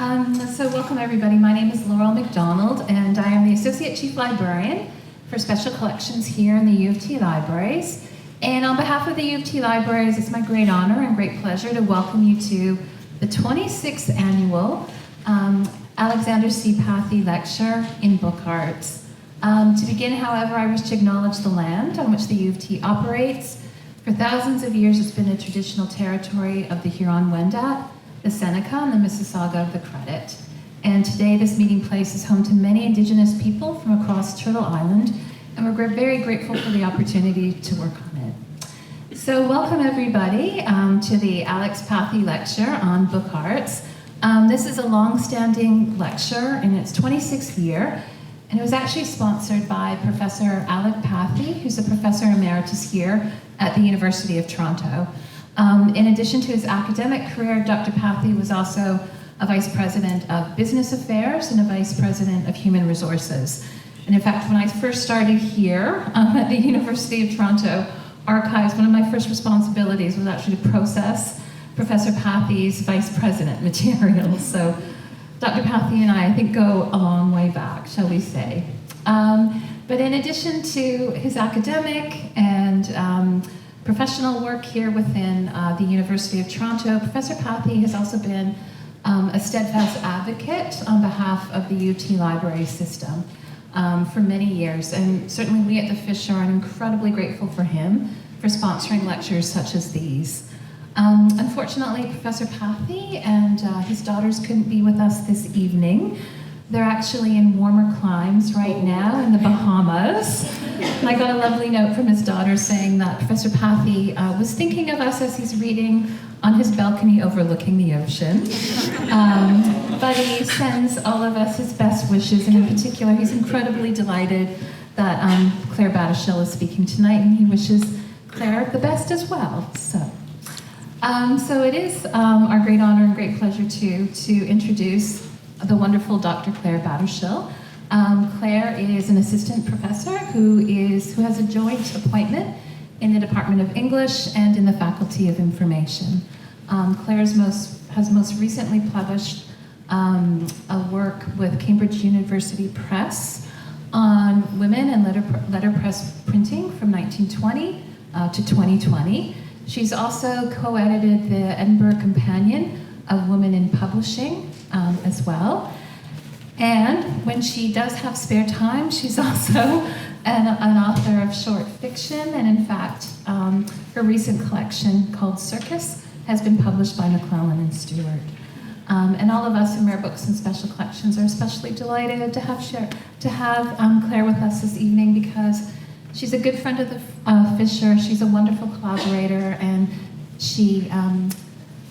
So welcome everybody. My name is Laurel McDonald and I am the Associate Chief Librarian for Special Collections here in the U of T Libraries. And on behalf of the U of T Libraries, it's my great honor and great pleasure to welcome you to the 26th annual Alexander C. Pathy Lecture in Book Arts. To begin, however, I wish to acknowledge the land on which the U of T operates. For thousands of years, it's been a traditional territory of the Huron-Wendat, the Seneca, and the Mississauga of the Credit. And today, this meeting place is home to many Indigenous people from across Turtle Island, and we're very grateful for the opportunity to work on it. So welcome everybody to the Alex Pathy Lecture on Book Arts. This is a long-standing lecture in its 26th year, and it was actually sponsored by Professor Alec Pathy, who's a professor emeritus here at the University of Toronto. In addition to his academic career, Dr. Pathy was also a vice president of business affairs and a vice president of human resources. And in fact, when I first started here at the University of Toronto archives, one of my first responsibilities was actually to process Professor Pathy's vice president materials. So Dr. Pathy and I think, go a long way back, shall we say. But in addition to his academic and professional work here within the University of Toronto, Professor Pathy has also been a steadfast advocate on behalf of the U of T library system for many years. And certainly we at the Fisher are incredibly grateful for him for sponsoring lectures such as these. Unfortunately, Professor Pathy and his daughters couldn't be with us this evening. They're actually in warmer climes right now in the Bahamas. And I got a lovely note from his daughter saying that Professor Pathy was thinking of us as he's reading on his balcony overlooking the ocean. But he sends all of us his best wishes, and in particular, he's incredibly delighted that Claire Battershill is speaking tonight, and he wishes Claire the best as well. So it is our great honor and great pleasure to introduce the wonderful Dr. Claire Battershill. Claire is an assistant professor who has a joint appointment in the Department of English and in the Faculty of Information. Claire has most recently published a work with Cambridge University Press on women and letterpress printing from 1920 to 2020. She's also co-edited the Edinburgh Companion of Women in Publishing as well. And when she does have spare time, she's also an author of short fiction, and in fact, her recent collection called Circus has been published by McClelland and Stewart. And all of us in Rare Books and Special Collections are especially delighted to have Claire with us this evening because she's a good friend of the Fisher. She's a wonderful collaborator, and she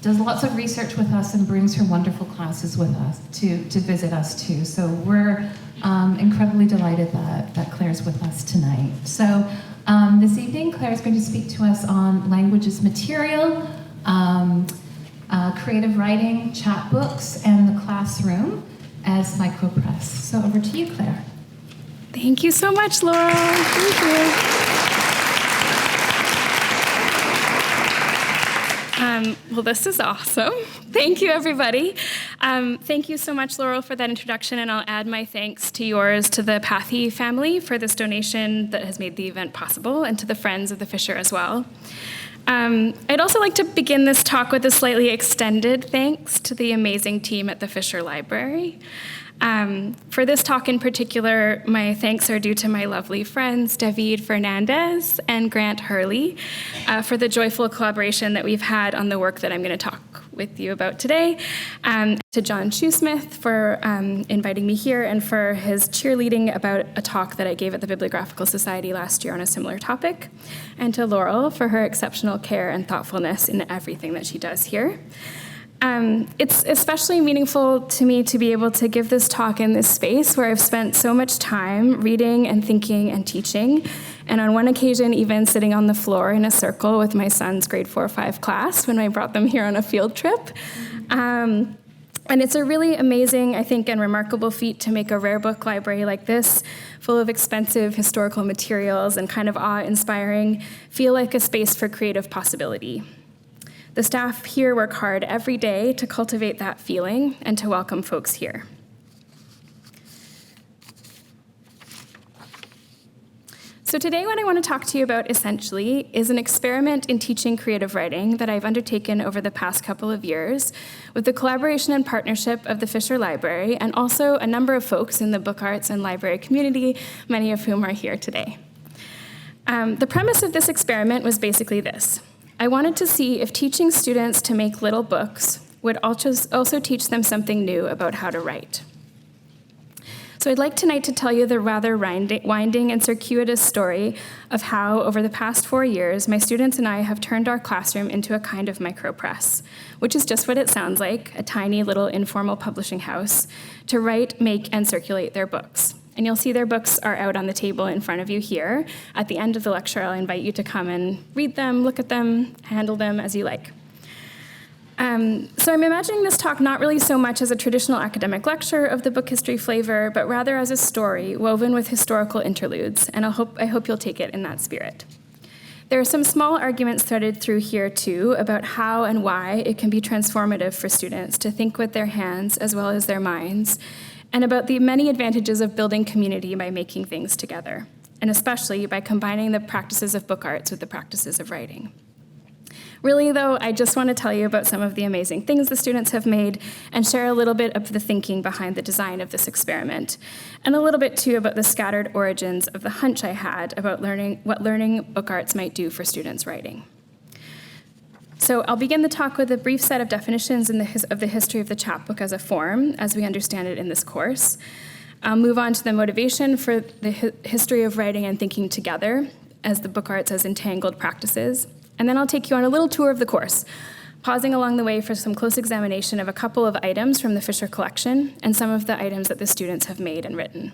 does lots of research with us and brings her wonderful classes with us to visit us too. So we're incredibly delighted that Claire's with us tonight. So this evening, Claire's going to speak to us on language as material, creative writing, chapbooks, and the classroom as micropress. So over to you, Claire. Thank you so much, Laurel. Thank you. Well, this is awesome. Thank you, everybody. Thank you so much, Laurel, for that introduction, and I'll add my thanks to yours, to the Pathy family for this donation that has made the event possible, and to the friends of the Fisher as well. I'd also like to begin this talk with a slightly extended thanks to the amazing team at the Fisher Library. For this talk in particular, my thanks are due to my lovely friends, David Fernandez and Grant Hurley, for the joyful collaboration that we've had on the work that I'm going to talk with you about today, to John Shoesmith for inviting me here and for his cheerleading about a talk that I gave at the Bibliographical Society last year on a similar topic, and to Laurel for her exceptional care and thoughtfulness in everything that she does here. It's especially meaningful to me to be able to give this talk in this space where I've spent so much time reading and thinking and teaching, and on one occasion even sitting on the floor in a circle with my son's grade 4-5 class when I brought them here on a field trip. And it's a really amazing, I think, and remarkable feat to make a rare book library like this, full of expensive historical materials and kind of awe-inspiring, feel like a space for creative possibility. The staff here work hard every day to cultivate that feeling and to welcome folks here. So today what I want to talk to you about essentially is an experiment in teaching creative writing that I've undertaken over the past couple of years with the collaboration and partnership of the Fisher Library and also a number of folks in the book arts and library community, many of whom are here today. The premise of this experiment was basically this. I wanted to see if teaching students to make little books would also teach them something new about how to write. So I'd like tonight to tell you the rather winding and circuitous story of how, over the past 4 years, my students and I have turned our classroom into a kind of micropress, which is just what it sounds like, a tiny little informal publishing house, to write, make, and circulate their books. And you'll see their books are out on the table in front of you here. At the end of the lecture, I'll invite you to come and read them, look at them, handle them as you like. So I'm imagining this talk not really so much as a traditional academic lecture of the book history flavor, but rather as a story woven with historical interludes, and I hope you'll take it in that spirit. There are some small arguments threaded through here, too, about how and why it can be transformative for students to think with their hands as well as their minds, and about the many advantages of building community by making things together, and especially by combining the practices of book arts with the practices of writing. Really, though, I just want to tell you about some of the amazing things the students have made and share a little bit of the thinking behind the design of this experiment, and a little bit, too, about the scattered origins of the hunch I had about what learning book arts might do for students' writing. So I'll begin the talk with a brief set of definitions of the history of the chapbook as a form, as we understand it in this course. I'll move on to the motivation for the history of writing and thinking together as the book arts as entangled practices. And then I'll take you on a little tour of the course, pausing along the way for some close examination of a couple of items from the Fisher collection and some of the items that the students have made and written.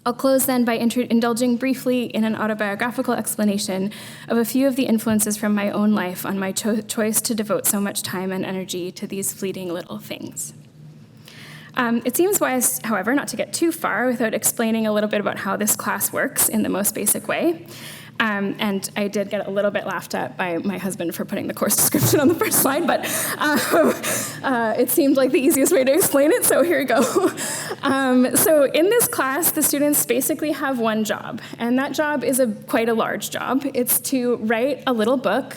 I'll close then by indulging briefly in an autobiographical explanation of a few of the influences from my own life on my choice to devote so much time and energy to these fleeting little things. It seems wise, however, not to get too far without explaining a little bit about how this class works in the most basic way. And I did get a little bit laughed at by my husband for putting the course description on the first slide, but it seemed like the easiest way to explain it, so here we go. So in this class, the students basically have one job, and that job is quite a large job. It's to write a little book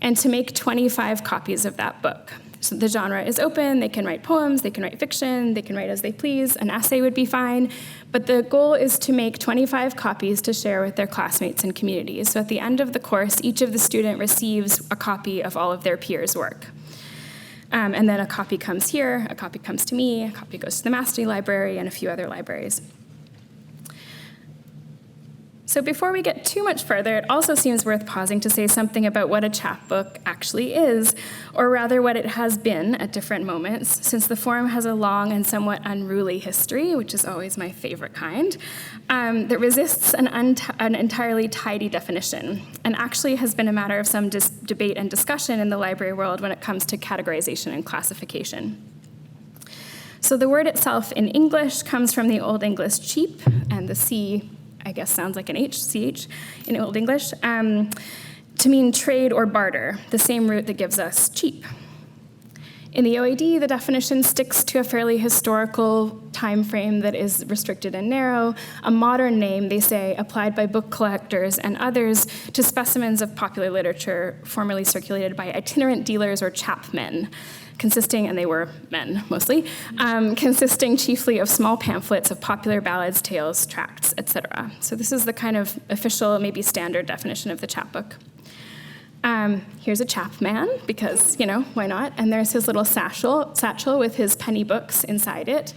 and to make 25 copies of that book. So the genre is open, they can write poems, they can write fiction, they can write as they please, an essay would be fine, but the goal is to make 25 copies to share with their classmates and communities. So at the end of the course, each of the student receives a copy of all of their peers' work. And then a copy comes here, a copy comes to me, a copy goes to the Mastery Library and a few other libraries. So before we get too much further, it also seems worth pausing to say something about what a chapbook actually is, or rather what it has been at different moments, since the form has a long and somewhat unruly history, which is always my favorite kind, that resists an entirely tidy definition, and actually has been a matter of some debate and discussion in the library world when it comes to categorization and classification. So the word itself in English comes from the Old English cheap, and the C I guess sounds like an H, CH, in Old English, to mean trade or barter, the same root that gives us cheap. In the OAD, the definition sticks to a fairly historical time frame that is restricted and narrow, a modern name, they say, applied by book collectors and others to specimens of popular literature formerly circulated by itinerant dealers or chapmen, consisting, and they were men mostly, consisting chiefly of small pamphlets of popular ballads, tales, tracts, etc. So this is the kind of official, maybe standard definition of the chapbook. Here's a chapman, because, why not? And there's his little satchel with his penny books inside it.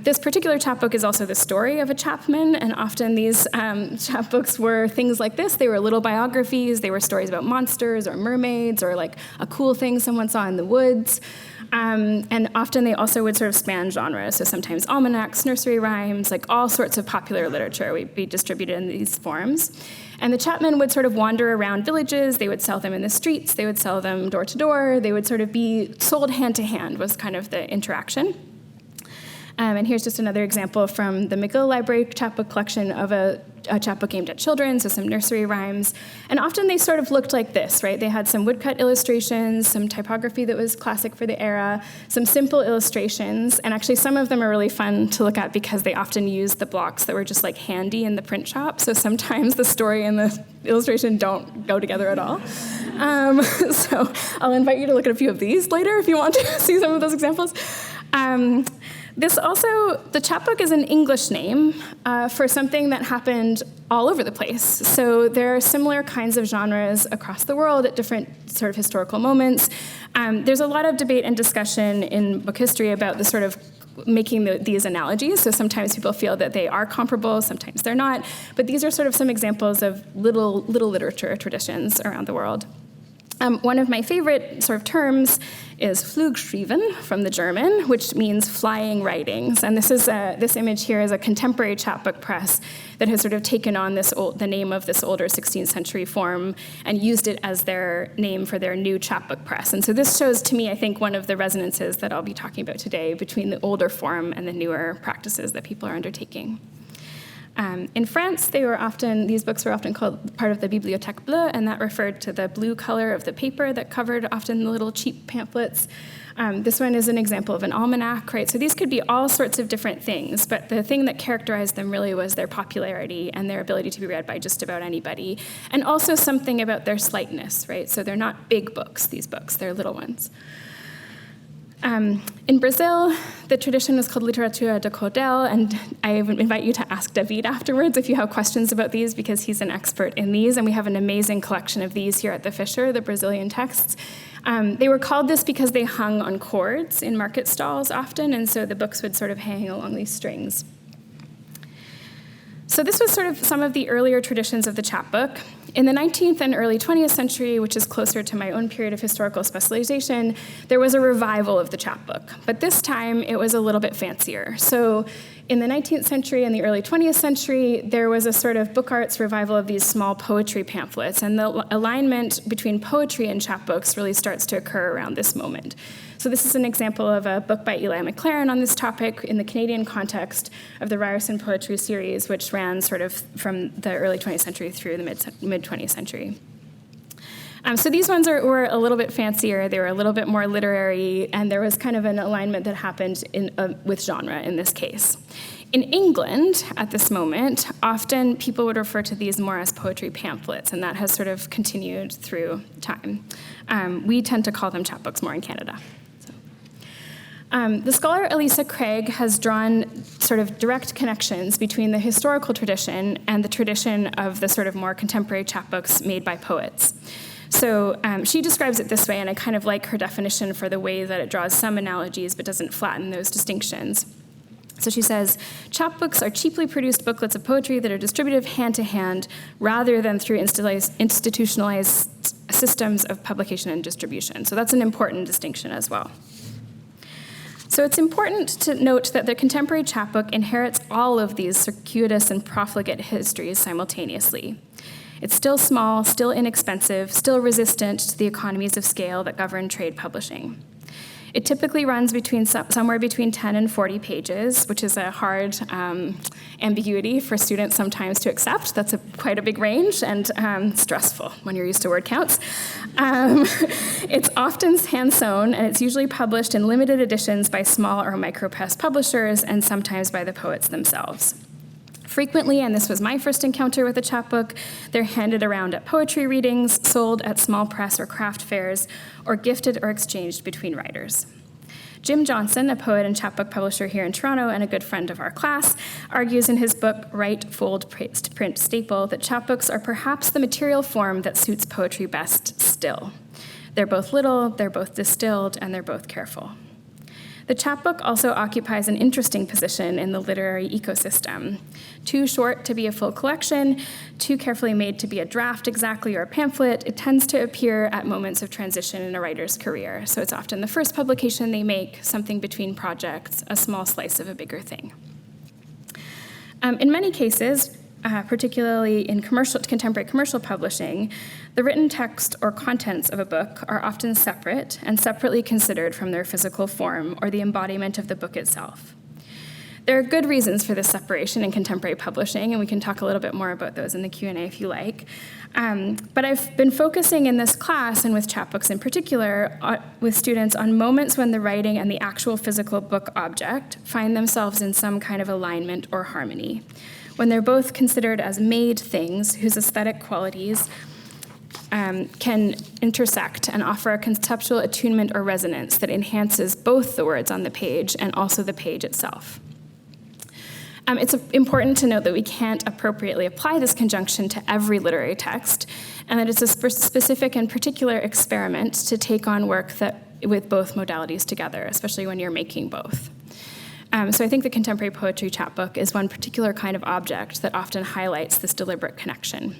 This particular chapbook is also the story of a chapman, and often these chapbooks were things like this. They were little biographies. They were stories about monsters or mermaids or like a cool thing someone saw in the woods. And often they also would sort of span genres, so sometimes almanacs, nursery rhymes, like all sorts of popular literature would be distributed in these forms. And the chapmen would sort of wander around villages, they would sell them in the streets, they would sell them door to door, they would sort of be sold hand to hand was kind of the interaction. And here's just another example from the McGill Library chapbook collection of a chapbook aimed at children, so some nursery rhymes. And often they sort of looked like this, right? They had some woodcut illustrations, some typography that was classic for the era, some simple illustrations, and actually some of them are really fun to look at because they often used the blocks that were just like handy in the print shop, so sometimes the story and the illustration don't go together at all. So I'll invite you to look at a few of these later if you want to see some of those examples. The chapbook is an English name for something that happened all over the place. So there are similar kinds of genres across the world at different sort of historical moments. There's a lot of debate and discussion in book history about the sort of making these analogies. So sometimes people feel that they are comparable, sometimes they're not. But these are sort of some examples of little literature traditions around the world. One of my favorite sort of terms is Flugschreiben from the German, which means flying writings. And this image here is a contemporary chapbook press that has sort of taken on the name of this older 16th century form and used it as their name for their new chapbook press. And so this shows to me, I think, one of the resonances that I'll be talking about today between the older form and the newer practices that people are undertaking. In France, these books were often called part of the Bibliothèque Bleue, and that referred to the blue color of the paper that covered often the little cheap pamphlets. This one is an example of an almanac, right? So these could be all sorts of different things, but the thing that characterized them really was their popularity and their ability to be read by just about anybody, and also something about their slightness, right? So they're not big books, these books, they're little ones. In Brazil, the tradition is called literatura de cordel, and I invite you to ask David afterwards if you have questions about these, because he's an expert in these, and we have an amazing collection of these here at the Fisher, the Brazilian texts. They were called this because they hung on cords in market stalls often, and so the books would sort of hang along these strings. So this was sort of some of the earlier traditions of the chapbook. In the 19th and early 20th century, which is closer to my own period of historical specialization, there was a revival of the chapbook. But this time, it was a little bit fancier. So in the 19th century and the early 20th century, there was a sort of book arts revival of these small poetry pamphlets. And the alignment between poetry and chapbooks really starts to occur around this moment. So this is an example of a book by Eli McClelland on this topic in the Canadian context of the Ryerson Poetry series, which ran sort of from the early 20th century through the mid-20th century. So these ones were a little bit fancier, they were a little bit more literary, and there was kind of an alignment that happened with genre in this case. In England, at this moment, often people would refer to these more as poetry pamphlets, and that has sort of continued through time. We tend to call them chapbooks more in Canada. The scholar Elisa Craig has drawn sort of direct connections between the historical tradition and the tradition of the sort of more contemporary chapbooks made by poets. So she describes it this way, and I kind of like her definition for the way that it draws some analogies but doesn't flatten those distinctions. So she says, chapbooks are cheaply produced booklets of poetry that are distributed hand to hand rather than through institutionalized systems of publication and distribution. So that's an important distinction as well. So it's important to note that the contemporary chapbook inherits all of these circuitous and profligate histories simultaneously. It's still small, still inexpensive, still resistant to the economies of scale that govern trade publishing. It typically runs somewhere between 10 and 40 pages, which is a hard ambiguity for students sometimes to accept. That's quite a big range and stressful when you're used to word counts. It's often hand-sewn, and it's usually published in limited editions by small or micropress publishers and sometimes by the poets themselves. Frequently, and this was my first encounter with a chapbook, they're handed around at poetry readings, sold at small press or craft fairs, or gifted or exchanged between writers. Jim Johnson, a poet and chapbook publisher here in Toronto and a good friend of our class, argues in his book, Write, Fold, Print, Staple, that chapbooks are perhaps the material form that suits poetry best still. They're both little, they're both distilled, and they're both careful. The chapbook also occupies an interesting position in the literary ecosystem. Too short to be a full collection, too carefully made to be a draft exactly or a pamphlet, it tends to appear at moments of transition in a writer's career. So it's often the first publication they make, something between projects, a small slice of a bigger thing. In many cases, particularly in contemporary commercial publishing, the written text or contents of a book are often separate and separately considered from their physical form or the embodiment of the book itself. There are good reasons for this separation in contemporary publishing, and we can talk a little bit more about those in the Q&A if you like. But I've been focusing in this class, and with chapbooks in particular, with students on moments when the writing and the actual physical book object find themselves in some kind of alignment or harmony, when they're both considered as made things whose aesthetic qualities can intersect and offer a conceptual attunement or resonance that enhances both the words on the page and also the page itself. It's important to note that we can't appropriately apply this conjunction to every literary text, and that it's a specific and particular experiment to take on work with both modalities together, especially when you're making both. So I think the contemporary poetry chapbook is one particular kind of object that often highlights this deliberate connection.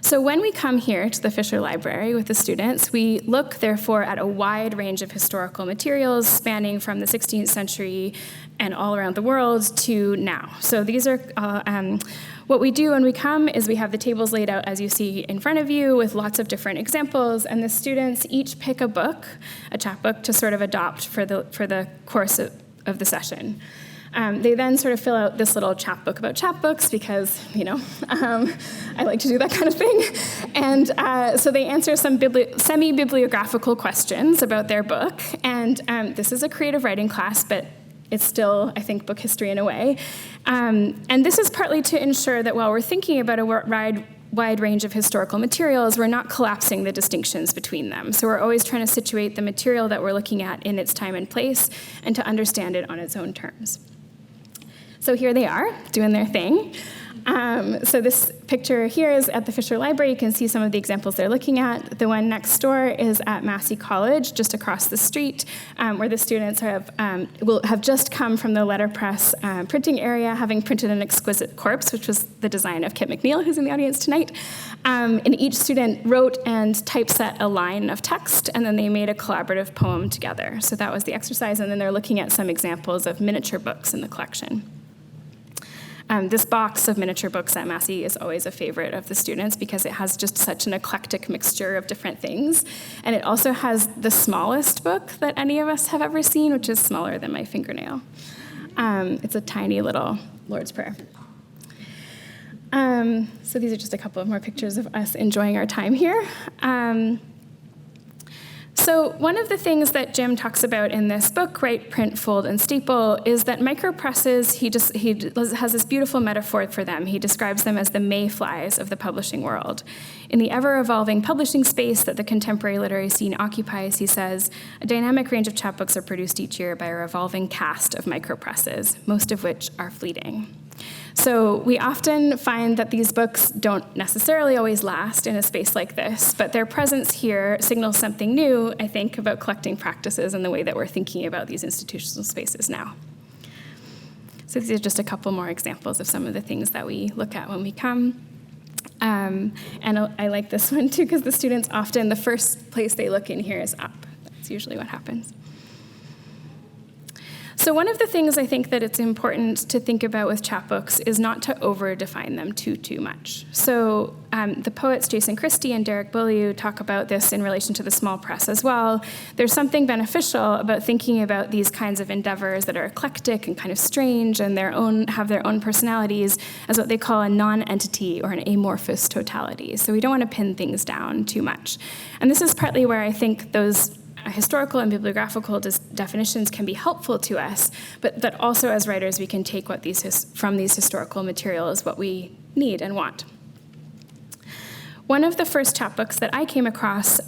So when we come here to the Fisher Library with the students, we look, therefore, at a wide range of historical materials spanning from the 16th century and all around the world to now. So these are what we do when we come is we have the tables laid out as you see in front of you with lots of different examples, and the students each pick a book, a chapbook, to sort of adopt for the course of the session. They then sort of fill out this little chapbook about chapbooks because, I like to do that kind of thing. And so they answer some semi-bibliographical questions about their book. And this is a creative writing class, but it's still, I think, book history in a way. And this is partly to ensure that while we're thinking about a wide range of historical materials, we're not collapsing the distinctions between them. So we're always trying to situate the material that we're looking at in its time and place and to understand it on its own terms. So here they are, doing their thing. So this picture here is at the Fisher Library. You can see some of the examples they're looking at. The one next door is at Massey College, just across the street, where the students will have just come from the letterpress printing area, having printed an exquisite corpse, which was the design of Kit McNeil, who's in the audience tonight. And each student wrote and typeset a line of text, and then they made a collaborative poem together. So that was the exercise, and then they're looking at some examples of miniature books in the collection. This box of miniature books at Massey is always a favorite of the students because it has just such an eclectic mixture of different things. And it also has the smallest book that any of us have ever seen, which is smaller than my fingernail. It's a tiny little Lord's Prayer. So these are just a couple of more pictures of us enjoying our time here. So one of the things that Jim talks about in this book, Write, Print, Fold, and Staple, is that micropresses, he has this beautiful metaphor for them. He describes them as the mayflies of the publishing world. In the ever-evolving publishing space that the contemporary literary scene occupies, he says, a dynamic range of chapbooks are produced each year by a revolving cast of micropresses, most of which are fleeting. So we often find that these books don't necessarily always last in a space like this, but their presence here signals something new, I think, about collecting practices and the way that we're thinking about these institutional spaces now. So these are just a couple more examples of some of the things that we look at when we come. And I like this one too, because the students often, the first place they look in here is up. That's usually what happens. So one of the things I think that it's important to think about with chapbooks is not to over-define them too much. So the poets Jason Christie and Derek Beaulieu talk about this in relation to the small press as well. There's something beneficial about thinking about these kinds of endeavors that are eclectic and kind of strange and have their own personalities as what they call a non-entity or an amorphous totality. So we don't want to pin things down too much. And this is partly where I think those historical and bibliographical definitions can be helpful to us, but that also as writers we can take from these historical materials what we need and want. One of the first chapbooks that I came across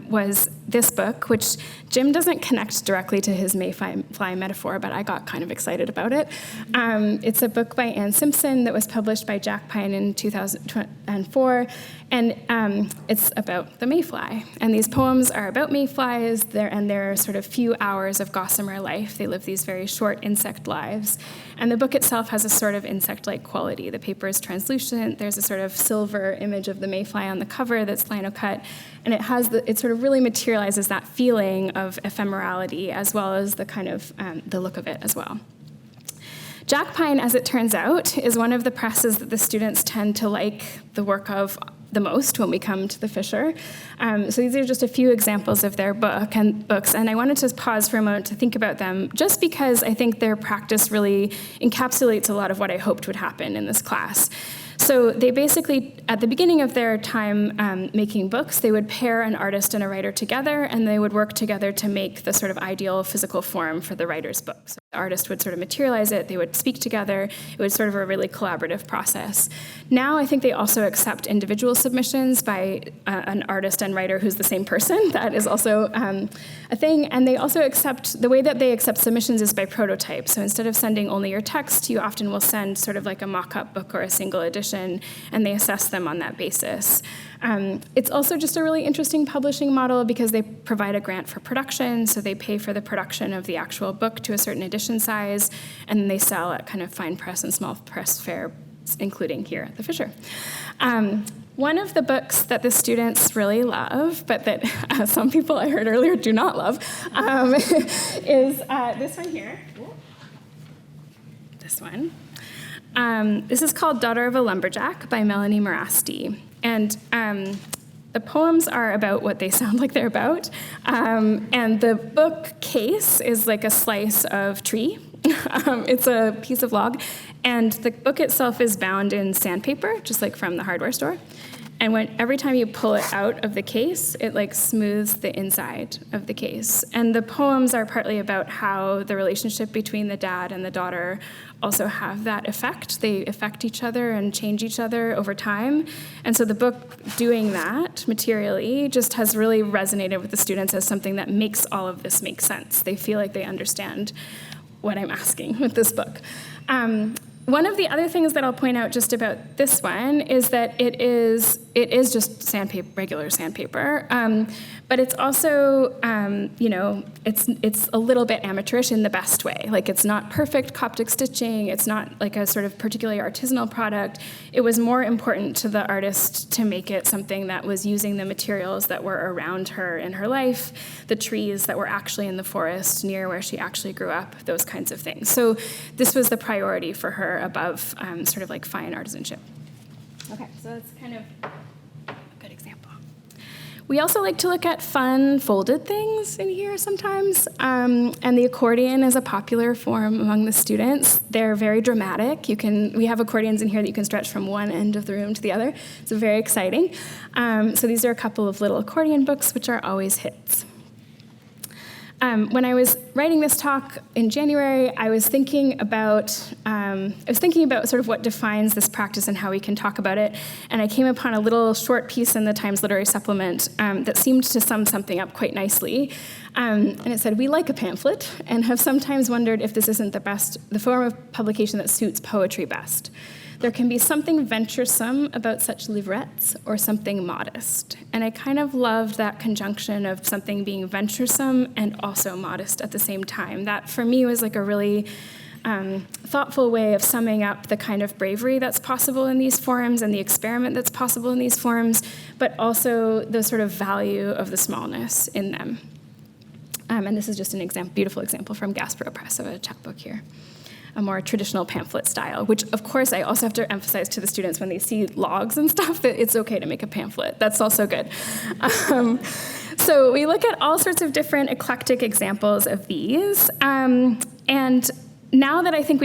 was this book, which Jim doesn't connect directly to his mayfly metaphor, but I got kind of excited about it. It's a book by Anne Simpson that was published by Jackpine in 2004, and it's about the mayfly. And these poems are about mayflies, and their sort of few hours of gossamer life. They live these very short insect lives. And the book itself has a sort of insect-like quality. The paper is translucent. There's a sort of silver image of the mayfly on the cover that's lino-cut, and it sort of really materializes that feeling of ephemerality as well as the kind of the look of it as well. Jackpine, as it turns out, is one of the presses that the students tend to like the work of the most when we come to the Fisher. So these are just a few examples of their books, and I wanted to pause for a moment to think about them, just because I think their practice really encapsulates a lot of what I hoped would happen in this class. So they basically, at the beginning of their time making books, they would pair an artist and a writer together, and they would work together to make the sort of ideal physical form for the writer's book. So the artist would sort of materialize it, they would speak together, it was sort of a really collaborative process. Now I think they also accept individual submissions by an artist and writer who's the same person. That is also a thing. And they also accept, the way that they accept submissions is by prototype. So instead of sending only your text, you often will send sort of like a mock-up book or a single edition, and they assess them on that basis. It's also just a really interesting publishing model because they provide a grant for production, so they pay for the production of the actual book to a certain edition size, and then they sell at kind of fine press and small press fairs, including here at the Fisher. One of the books that the students really love, but that some people I heard earlier do not love, is this one here. This one. This is called Daughter of a Lumberjack by Melanie Morasti. And the poems are about what they sound like they're about. And the book case is like a slice of tree. It's a piece of log. And the book itself is bound in sandpaper, just like from the hardware store. And every time you pull it out of the case, it like smooths the inside of the case. And the poems are partly about how the relationship between the dad and the daughter also have that effect. They affect each other and change each other over time. And so the book doing that materially just has really resonated with the students as something that makes all of this make sense. They feel like they understand what I'm asking with this book. One of the other things that I'll point out just about this one is that it is just sandpaper, regular sandpaper, but it's also, it's a little bit amateurish in the best way. Like, it's not perfect Coptic stitching. It's not like a sort of particularly artisanal product. It was more important to the artist to make it something that was using the materials that were around her in her life, the trees that were actually in the forest near where she actually grew up, those kinds of things. So this was the priority for her above sort of like fine artisanship. Okay, so that's kind of a good example. We also like to look at fun folded things in here sometimes, and the accordion is a popular form among the students. They're very dramatic. We have accordions in here that you can stretch from one end of the room to the other. It's very exciting. So these are a couple of little accordion books, which are always hits. When I was writing this talk in January, I was thinking about sort of what defines this practice and how we can talk about it, and I came upon a little short piece in the Times Literary Supplement that seemed to sum something up quite nicely. And it said, "We like a pamphlet and have sometimes wondered if this isn't the form of publication that suits poetry best. There can be something venturesome about such livrettes or something modest." And I kind of loved that conjunction of something being venturesome and also modest at the same time. That, for me, was like a really thoughtful way of summing up the kind of bravery that's possible in these forms and the experiment that's possible in these forms, but also the sort of value of the smallness in them. And this is just an beautiful example from Gaspereau Press of a chapbook here. A more traditional pamphlet style, which, of course, I also have to emphasize to the students when they see logs and stuff that it's okay to make a pamphlet. That's also good. So we look at all sorts of different eclectic examples of these, and now that I think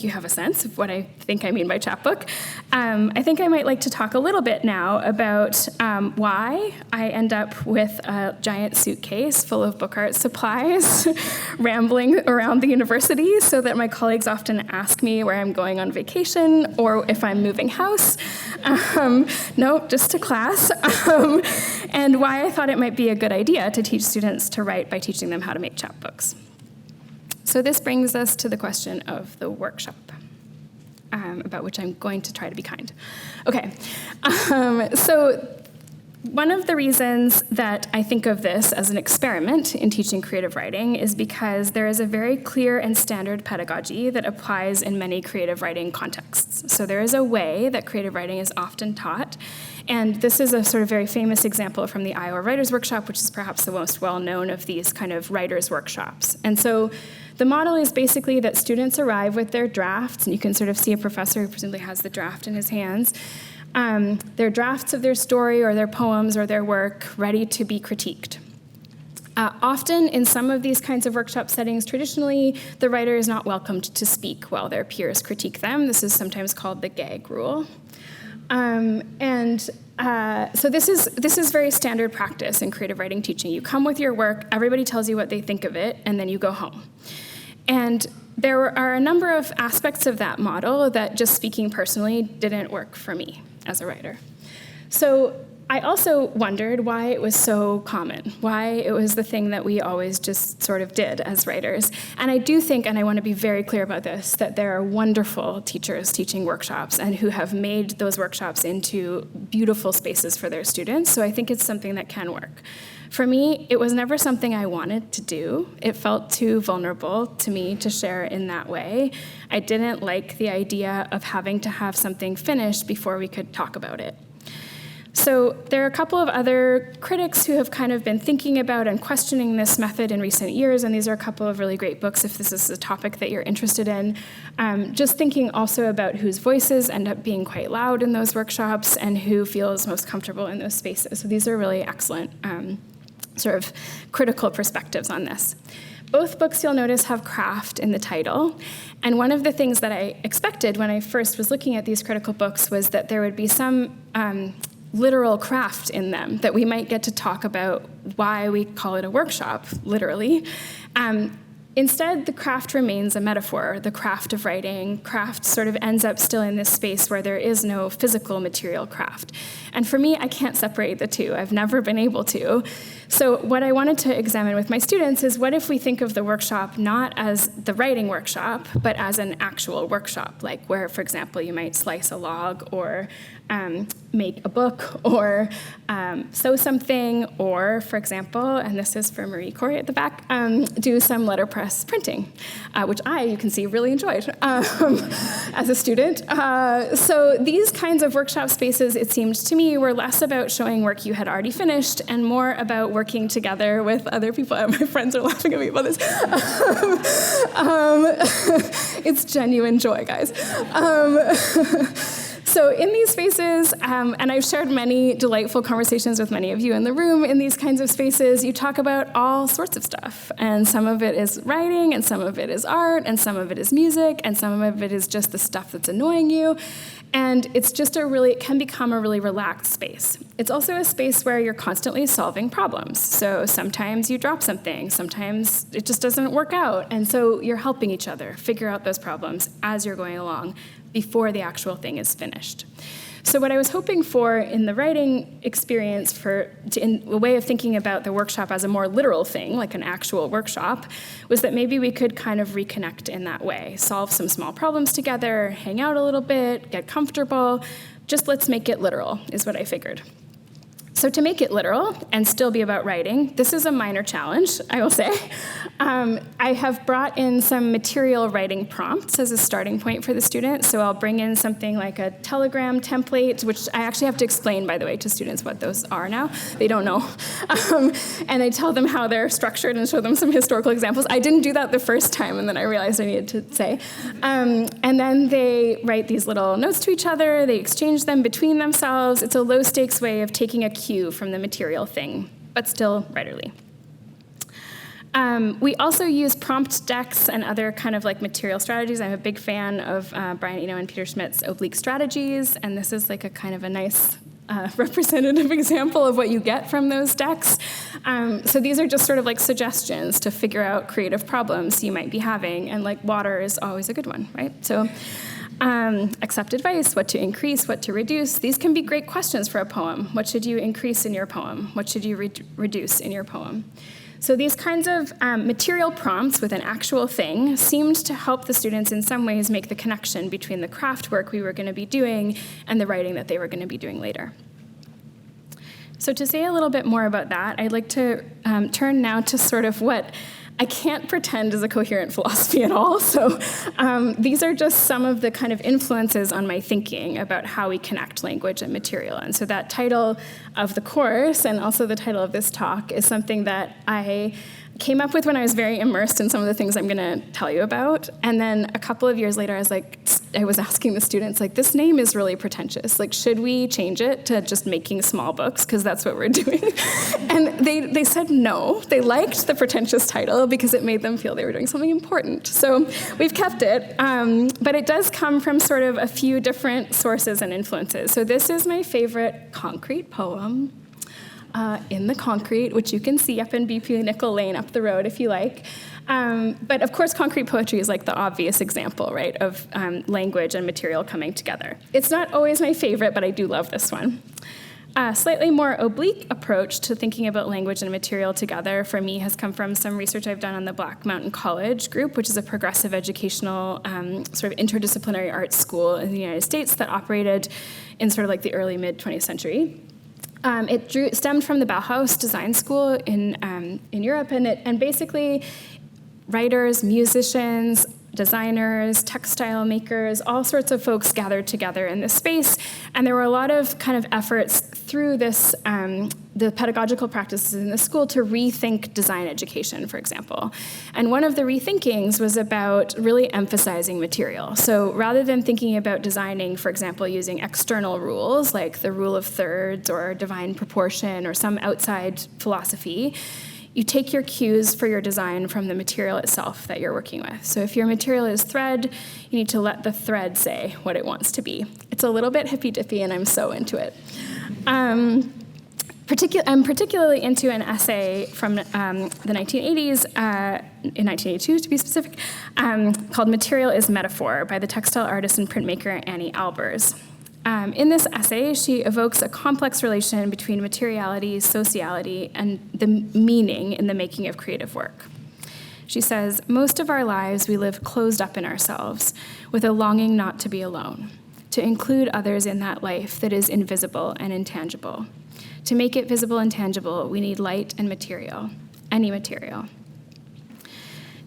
you have a sense of what I think I mean by chapbook, I think I might like to talk a little bit now about why I end up with a giant suitcase full of book art supplies rambling around the university, so that my colleagues often ask me where I'm going on vacation or if I'm moving house. No, just to class. And why I thought it might be a good idea to teach students to write by teaching them how to make chapbooks. So this brings us to the question of the workshop, about which I'm going to try to be kind. Okay, so one of the reasons that I think of this as an experiment in teaching creative writing is because there is a very clear and standard pedagogy that applies in many creative writing contexts. So there is a way that creative writing is often taught, and this is a sort of very famous example from the Iowa Writers' Workshop, which is perhaps the most well-known of these kind of writers' workshops. And so the model is basically that students arrive with their drafts, and you can sort of see a professor who presumably has the draft in his hands. They're drafts of their story or their poems or their work ready to be critiqued. Often in some of these kinds of workshop settings, traditionally, the writer is not welcomed to speak while their peers critique them. This is sometimes called the gag rule. So this is very standard practice in creative writing teaching. You come with your work, everybody tells you what they think of it, and then you go home. And there are a number of aspects of that model that, just speaking personally, didn't work for me as a writer. So I also wondered why it was so common, why it was the thing that we always just sort of did as writers. And I do think, and I want to be very clear about this, that there are wonderful teachers teaching workshops and who have made those workshops into beautiful spaces for their students. So I think it's something that can work. For me, it was never something I wanted to do. It felt too vulnerable to me to share in that way. I didn't like the idea of having to have something finished before we could talk about it. So there are a couple of other critics who have kind of been thinking about and questioning this method in recent years, and these are a couple of really great books if this is a topic that you're interested in. Just thinking also about whose voices end up being quite loud in those workshops and who feels most comfortable in those spaces. So these are really excellent sort of critical perspectives on this. Both books, you'll notice, have craft in the title. And one of the things that I expected when I first was looking at these critical books was that there would be some literal craft in them, that we might get to talk about why we call it a workshop, literally. Instead, the craft remains a metaphor, the craft of writing. Craft sort of ends up still in this space where there is no physical material craft. And for me, I can't separate the two. I've never been able to. So what I wanted to examine with my students is, what if we think of the workshop not as the writing workshop, but as an actual workshop, like where, for example, you might slice a log or make a book or sew something, or, for example, and this is for Marie Corey at the back, do some letterpress printing, which you can see, really enjoyed as a student. So these kinds of workshop spaces, it seemed to me, were less about showing work you had already finished and more about working together with other people. My friends are laughing at me about this. It's genuine joy, guys. So in these spaces, and I've shared many delightful conversations with many of you in the room, in these kinds of spaces, you talk about all sorts of stuff. And some of it is writing, and some of it is art, and some of it is music, and some of it is just the stuff that's annoying you. And it's just it can become a really relaxed space. It's also a space where you're constantly solving problems. So sometimes you drop something, sometimes it just doesn't work out. And so you're helping each other figure out those problems as you're going along, before the actual thing is finished. So what I was hoping for in the writing experience, in a way of thinking about the workshop as a more literal thing, like an actual workshop, was that maybe we could kind of reconnect in that way, solve some small problems together, hang out a little bit, get comfortable. Just let's make it literal, is what I figured. So to make it literal and still be about writing, this is a minor challenge, I will say. I have brought in some material writing prompts as a starting point for the students. So I'll bring in something like a telegram template, which I actually have to explain, by the way, to students what those are now. They don't know. And I tell them how they're structured and show them some historical examples. I didn't do that the first time, and then I realized I needed to say. And then they write these little notes to each other. They exchange them between themselves. It's a low-stakes way of taking a cue from the material thing, but still writerly. We also use prompt decks and other kind of like material strategies. I'm a big fan of Brian Eno and Peter Schmidt's oblique strategies, and this is like a kind of a nice representative example of what you get from those decks. So these are just sort of like suggestions to figure out creative problems you might be having, and like water is always a good one, right? So accept advice, what to increase, what to reduce. These can be great questions for a poem. What should you increase in your poem? What should you reduce in your poem? So these kinds of material prompts with an actual thing seemed to help the students in some ways make the connection between the craft work we were going to be doing and the writing that they were going to be doing later. So to say a little bit more about that, I'd like to turn now to sort of what I can't pretend is a coherent philosophy at all. So these are just some of the kind of influences on my thinking about how we connect language and material. And so that title of the course and also the title of this talk is something that I came up with when I was very immersed in some of the things I'm going to tell you about. And then a couple of years later, I was like, I was asking the students, like, this name is really pretentious. Like, should we change it to just making small books, because that's what we're doing? And they said no. They liked the pretentious title because it made them feel they were doing something important. So we've kept it, but it does come from sort of a few different sources and influences. So this is my favorite concrete poem, In the Concrete, which you can see up in BP Nickel Lane up the road if you like. But of course, concrete poetry is like the obvious example, right, of language and material coming together. It's not always my favorite, but I do love this one. A slightly more oblique approach to thinking about language and material together for me has come from some research I've done on the Black Mountain College group, which is a progressive educational sort of interdisciplinary arts school in the United States that operated in sort of like the early mid-20th century. It stemmed from the Bauhaus Design School in Europe, and basically writers, musicians, designers, textile makers, all sorts of folks gathered together in this space. And there were a lot of kind of efforts through this, the pedagogical practices in the school to rethink design education, for example. And one of the rethinkings was about really emphasizing material. So rather than thinking about designing, for example, using external rules like the rule of thirds or divine proportion or some outside philosophy, you take your cues for your design from the material itself that you're working with. So if your material is thread, you need to let the thread say what it wants to be. It's a little bit hippy-dippy, and I'm so into it. I'm particularly into an essay from the 1980s, in 1982 to be specific, called Material is Metaphor by the textile artist and printmaker Annie Albers. In this essay, she evokes a complex relation between materiality, sociality, and the meaning in the making of creative work. She says, most of our lives we live closed up in ourselves, with a longing not to be alone, to include others in that life that is invisible and intangible. To make it visible and tangible, we need light and material, any material.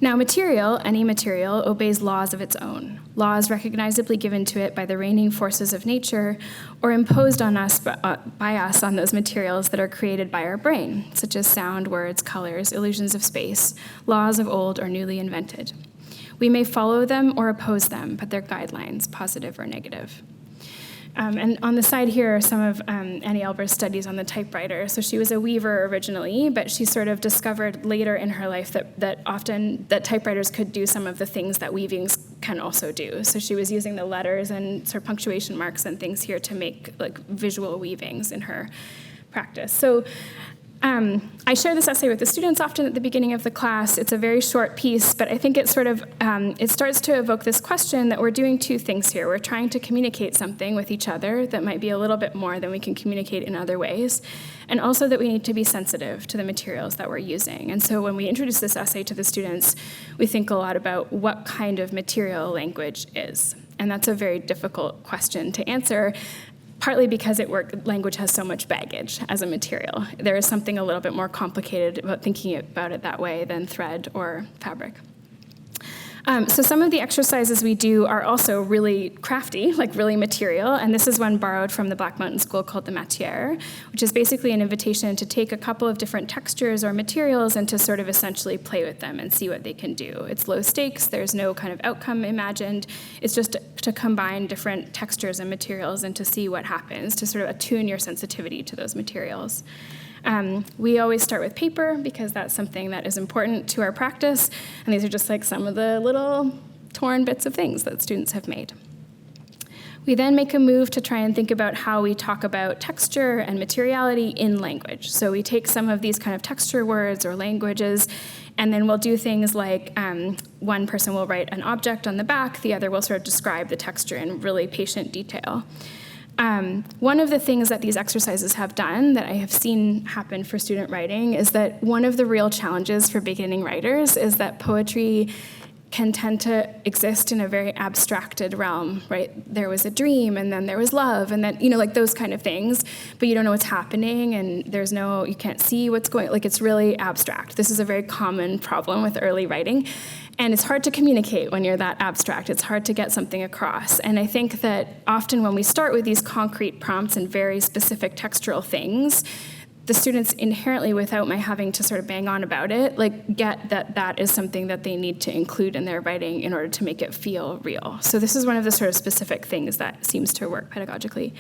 Now, any material, obeys laws of its own, laws recognizably given to it by the reigning forces of nature or imposed on us by us on those materials that are created by our brain, such as sound, words, colors, illusions of space, laws of old or newly invented. We may follow them or oppose them, but they're guidelines, positive or negative. And on the side here are some of Annie Albers' studies on the typewriter. So she was a weaver originally, but she sort of discovered later in her life that often typewriters could do some of the things that weavings can also do. So she was using the letters and sort of punctuation marks and things here to make like visual weavings in her practice. So I share this essay with the students often at the beginning of the class. It's a very short piece, but I think it sort of, it starts to evoke this question that we're doing two things here. We're trying to communicate something with each other that might be a little bit more than we can communicate in other ways, and also that we need to be sensitive to the materials that we're using. And so when we introduce this essay to the students, we think a lot about what kind of material language is. And that's a very difficult question to answer, partly because language has so much baggage as a material. There is something a little bit more complicated about thinking about it that way than thread or fabric. So some of the exercises we do are also really crafty, like really material, and this is one borrowed from the Black Mountain School called the Matière, which is basically an invitation to take a couple of different textures or materials and to sort of essentially play with them and see what they can do. It's low stakes, there's no kind of outcome imagined, it's just to combine different textures and materials and to see what happens, to sort of attune your sensitivity to those materials. We always start with paper because that's something that is important to our practice, and these are just like some of the little torn bits of things that students have made. We then make a move to try and think about how we talk about texture and materiality in language. So we take some of these kind of texture words or languages, and then we'll do things like one person will write an object on the back, the other will sort of describe the texture in really patient detail. One of the things that these exercises have done that I have seen happen for student writing is that one of the real challenges for beginning writers is that poetry can tend to exist in a very abstracted realm, right? There was a dream, and then there was love, and then, like those kind of things, but you don't know what's happening, and you can't see what's going, like it's really abstract. This is a very common problem with early writing, and it's hard to communicate when you're that abstract. It's hard to get something across, and I think that often when we start with these concrete prompts and very specific textural things, the students inherently, without my having to sort of bang on about it, like get that that is something that they need to include in their writing in order to make it feel real. So this is one of the sort of specific things that seems to work pedagogically.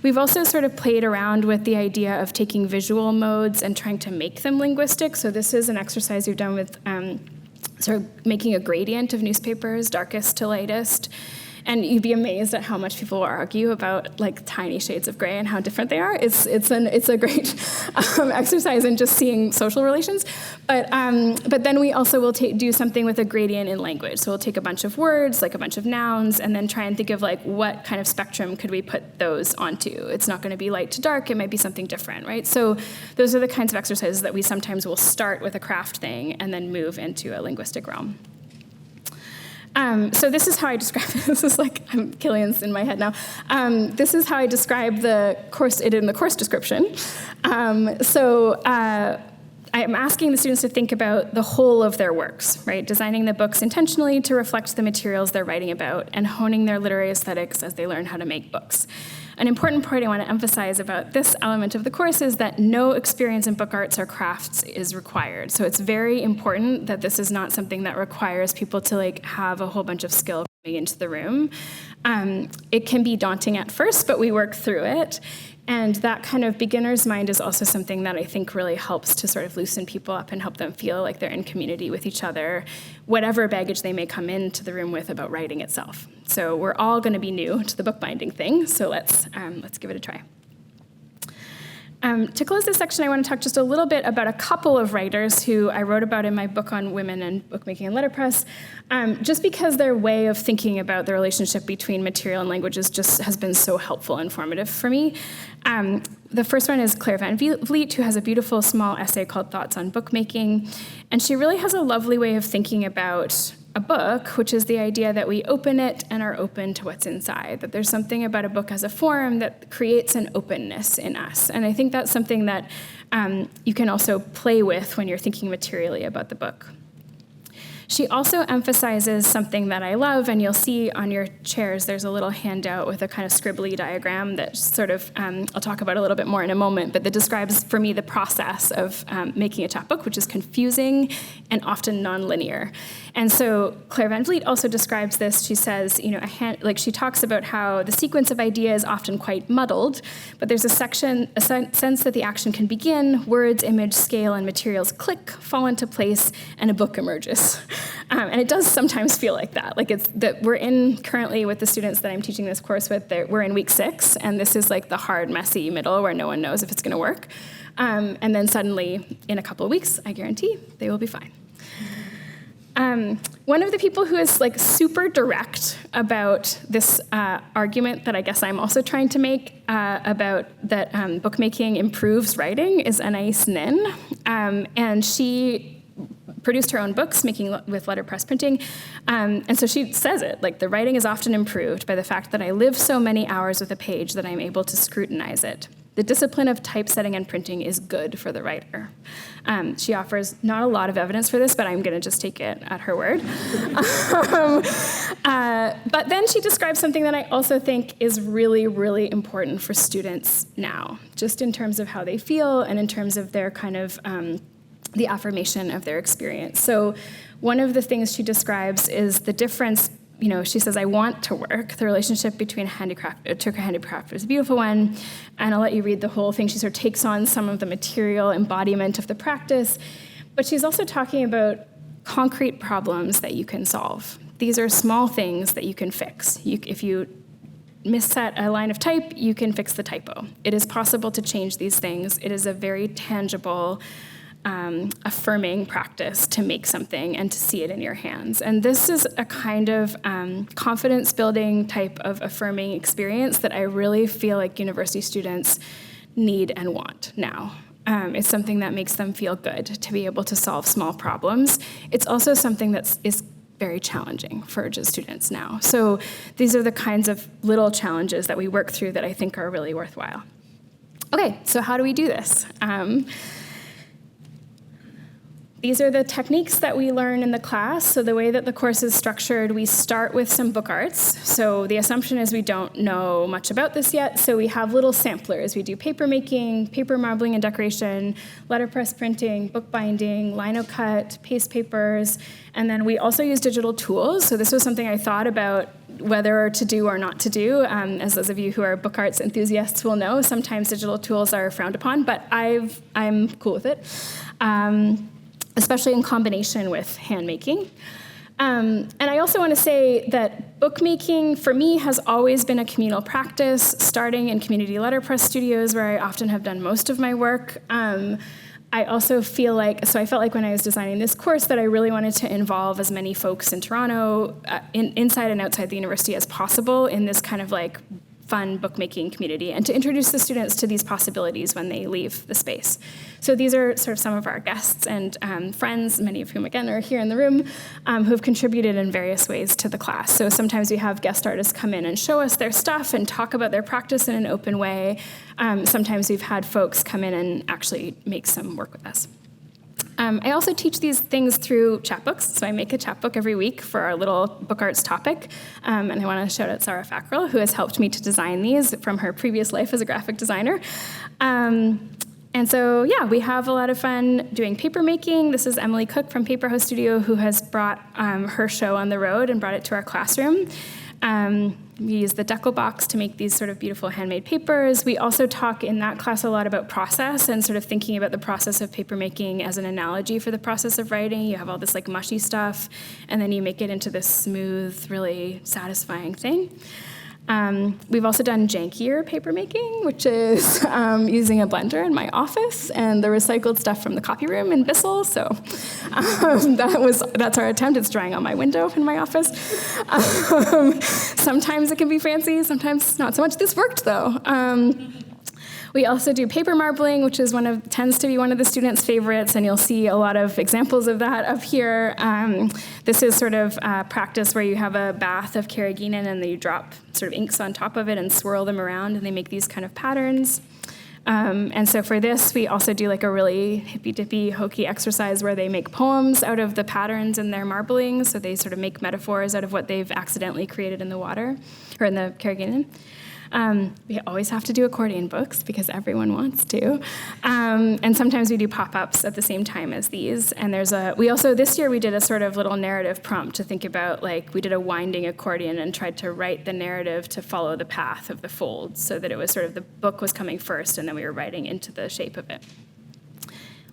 We've also sort of played around with the idea of taking visual modes and trying to make them linguistic. So this is an exercise we've done with sort of making a gradient of newspapers, darkest to lightest. And you'd be amazed at how much people argue about like tiny shades of gray and how different they are. It's a great exercise in just seeing social relations. But then we also will do something with a gradient in language. So we'll take a bunch of words, like a bunch of nouns, and then try and think of like what kind of spectrum could we put those onto. It's not going to be light to dark. It might be something different, right? So those are the kinds of exercises that we sometimes will start with a craft thing and then move into a linguistic realm. So this is how I describe it. This is like, Killian's in my head now. This is how I describe the course, in the course description. I'm asking the students to think about the whole of their works, right? Designing the books intentionally to reflect the materials they're writing about and honing their literary aesthetics as they learn how to make books. An important point I want to emphasize about this element of the course is that no experience in book arts or crafts is required. So it's very important that this is not something that requires people to like have a whole bunch of skill coming into the room. It can be daunting at first, but we work through it. And that kind of beginner's mind is also something that I think really helps to sort of loosen people up and help them feel like they're in community with each other, whatever baggage they may come into the room with about writing itself. So we're all going to be new to the bookbinding thing, so let's give it a try. To close this section, I want to talk just a little bit about a couple of writers who I wrote about in my book on women and bookmaking and letterpress, just because their way of thinking about the relationship between material and languages just has been so helpful and formative for me. The first one is Claire Van Vliet, who has a beautiful small essay called Thoughts on Bookmaking, and she really has a lovely way of thinking about a book, which is the idea that we open it and are open to what's inside, that there's something about a book as a form that creates an openness in us. And I think that's something that you can also play with when you're thinking materially about the book. She also emphasizes something that I love, and you'll see on your chairs there's a little handout with a kind of scribbly diagram that sort of, I'll talk about a little bit more in a moment, but that describes for me the process of making a chapbook, which is confusing and often nonlinear. And so Claire Van Vliet also describes this. She says, she talks about how the sequence of ideas is often quite muddled, but there's a sense that the action can begin, words, image, scale, and materials click, fall into place, and a book emerges. And it does sometimes feel like that. Like it's that we're in currently with the students that I'm teaching this course with, we're in week 6, and this is like the hard, messy middle where no one knows if it's going to work. And then suddenly, in a couple of weeks, I guarantee they will be fine. One of the people who is like super direct about this argument that I guess I'm also trying to make about that bookmaking improves writing is Anais Nin. And she produced her own books, making with letterpress printing. And so she says it, like the writing is often improved by the fact that I live so many hours with a page that I'm able to scrutinize it. The discipline of typesetting and printing is good for the writer. She offers not a lot of evidence for this, but I'm going to just take it at her word. But then she describes something that I also think is really, really important for students now, just in terms of how they feel and in terms of their kind of the affirmation of their experience. So one of the things she describes is the difference. She says, I want to work. The relationship between Turkish handicraft is a beautiful one. And I'll let you read the whole thing. She sort of takes on some of the material embodiment of the practice. But she's also talking about concrete problems that you can solve. These are small things that you can fix. If you misset a line of type, you can fix the typo. It is possible to change these things. It is a very tangible affirming practice to make something and to see it in your hands. And this is a kind of confidence-building type of affirming experience that I really feel like university students need and want now. It's something that makes them feel good to be able to solve small problems. It's also something that is very challenging for just students now. So these are the kinds of little challenges that we work through that I think are really worthwhile. Okay, so how do we do this? These are the techniques that we learn in the class. So the way that the course is structured, we start with some book arts. So the assumption is we don't know much about this yet, so we have little samplers. We do paper making, paper marbling and decoration, letterpress printing, bookbinding, lino cut, paste papers, and then we also use digital tools. So this was something I thought about whether to do or not to do. As those of you who are book arts enthusiasts will know, sometimes digital tools are frowned upon, but I'm cool with it. Especially in combination with handmaking. And I also want to say that bookmaking, for me, has always been a communal practice, starting in community letterpress studios, where I often have done most of my work. I also feel like, so I felt like when I was designing this course that I really wanted to involve as many folks in Toronto, inside and outside the university as possible, in this kind of like fun bookmaking community, and to introduce the students to these possibilities when they leave the space. So these are sort of some of our guests and friends, many of whom, again, are here in the room, who have contributed in various ways to the class. So sometimes we have guest artists come in and show us their stuff and talk about their practice in an open way. Sometimes we've had folks come in and actually make some work with us. I also teach these things through chapbooks, so I make a chapbook every week for our little book arts topic, and I want to shout out Sarah Fackrell, who has helped me to design these from her previous life as a graphic designer. And so, yeah, we have a lot of fun doing paper making. This is Emily Cook from Paper House Studio, who has brought her show on the road and brought it to our classroom. We use the decal box to make these sort of beautiful handmade papers. We also talk in that class a lot about process and sort of thinking about the process of paper making as an analogy for the process of writing. You have all this like mushy stuff, and then you make it into this smooth, really satisfying thing. We've also done jankier paper making, which is using a blender in my office and the recycled stuff from the copy room in Bissell. So that's our attempt. It's drying on my window in my office. Sometimes it can be fancy, sometimes not so much. This worked though. We also do paper marbling, which is tends to be one of the students' favorites, and you'll see a lot of examples of that up here. This is sort of a practice where you have a bath of carrageenan and then you drop sort of inks on top of it and swirl them around, and they make these kind of patterns. And so for this, we also do like a really hippy-dippy, hokey exercise where they make poems out of the patterns in their marbling, so they sort of make metaphors out of what they've accidentally created in the water, or in the carrageenan. We always have to do accordion books because everyone wants to. And sometimes we do pop-ups at the same time as these. And this year we did a sort of little narrative prompt to think about, like, we did a winding accordion and tried to write the narrative to follow the path of the folds so that it was sort of the book was coming first and then we were writing into the shape of it.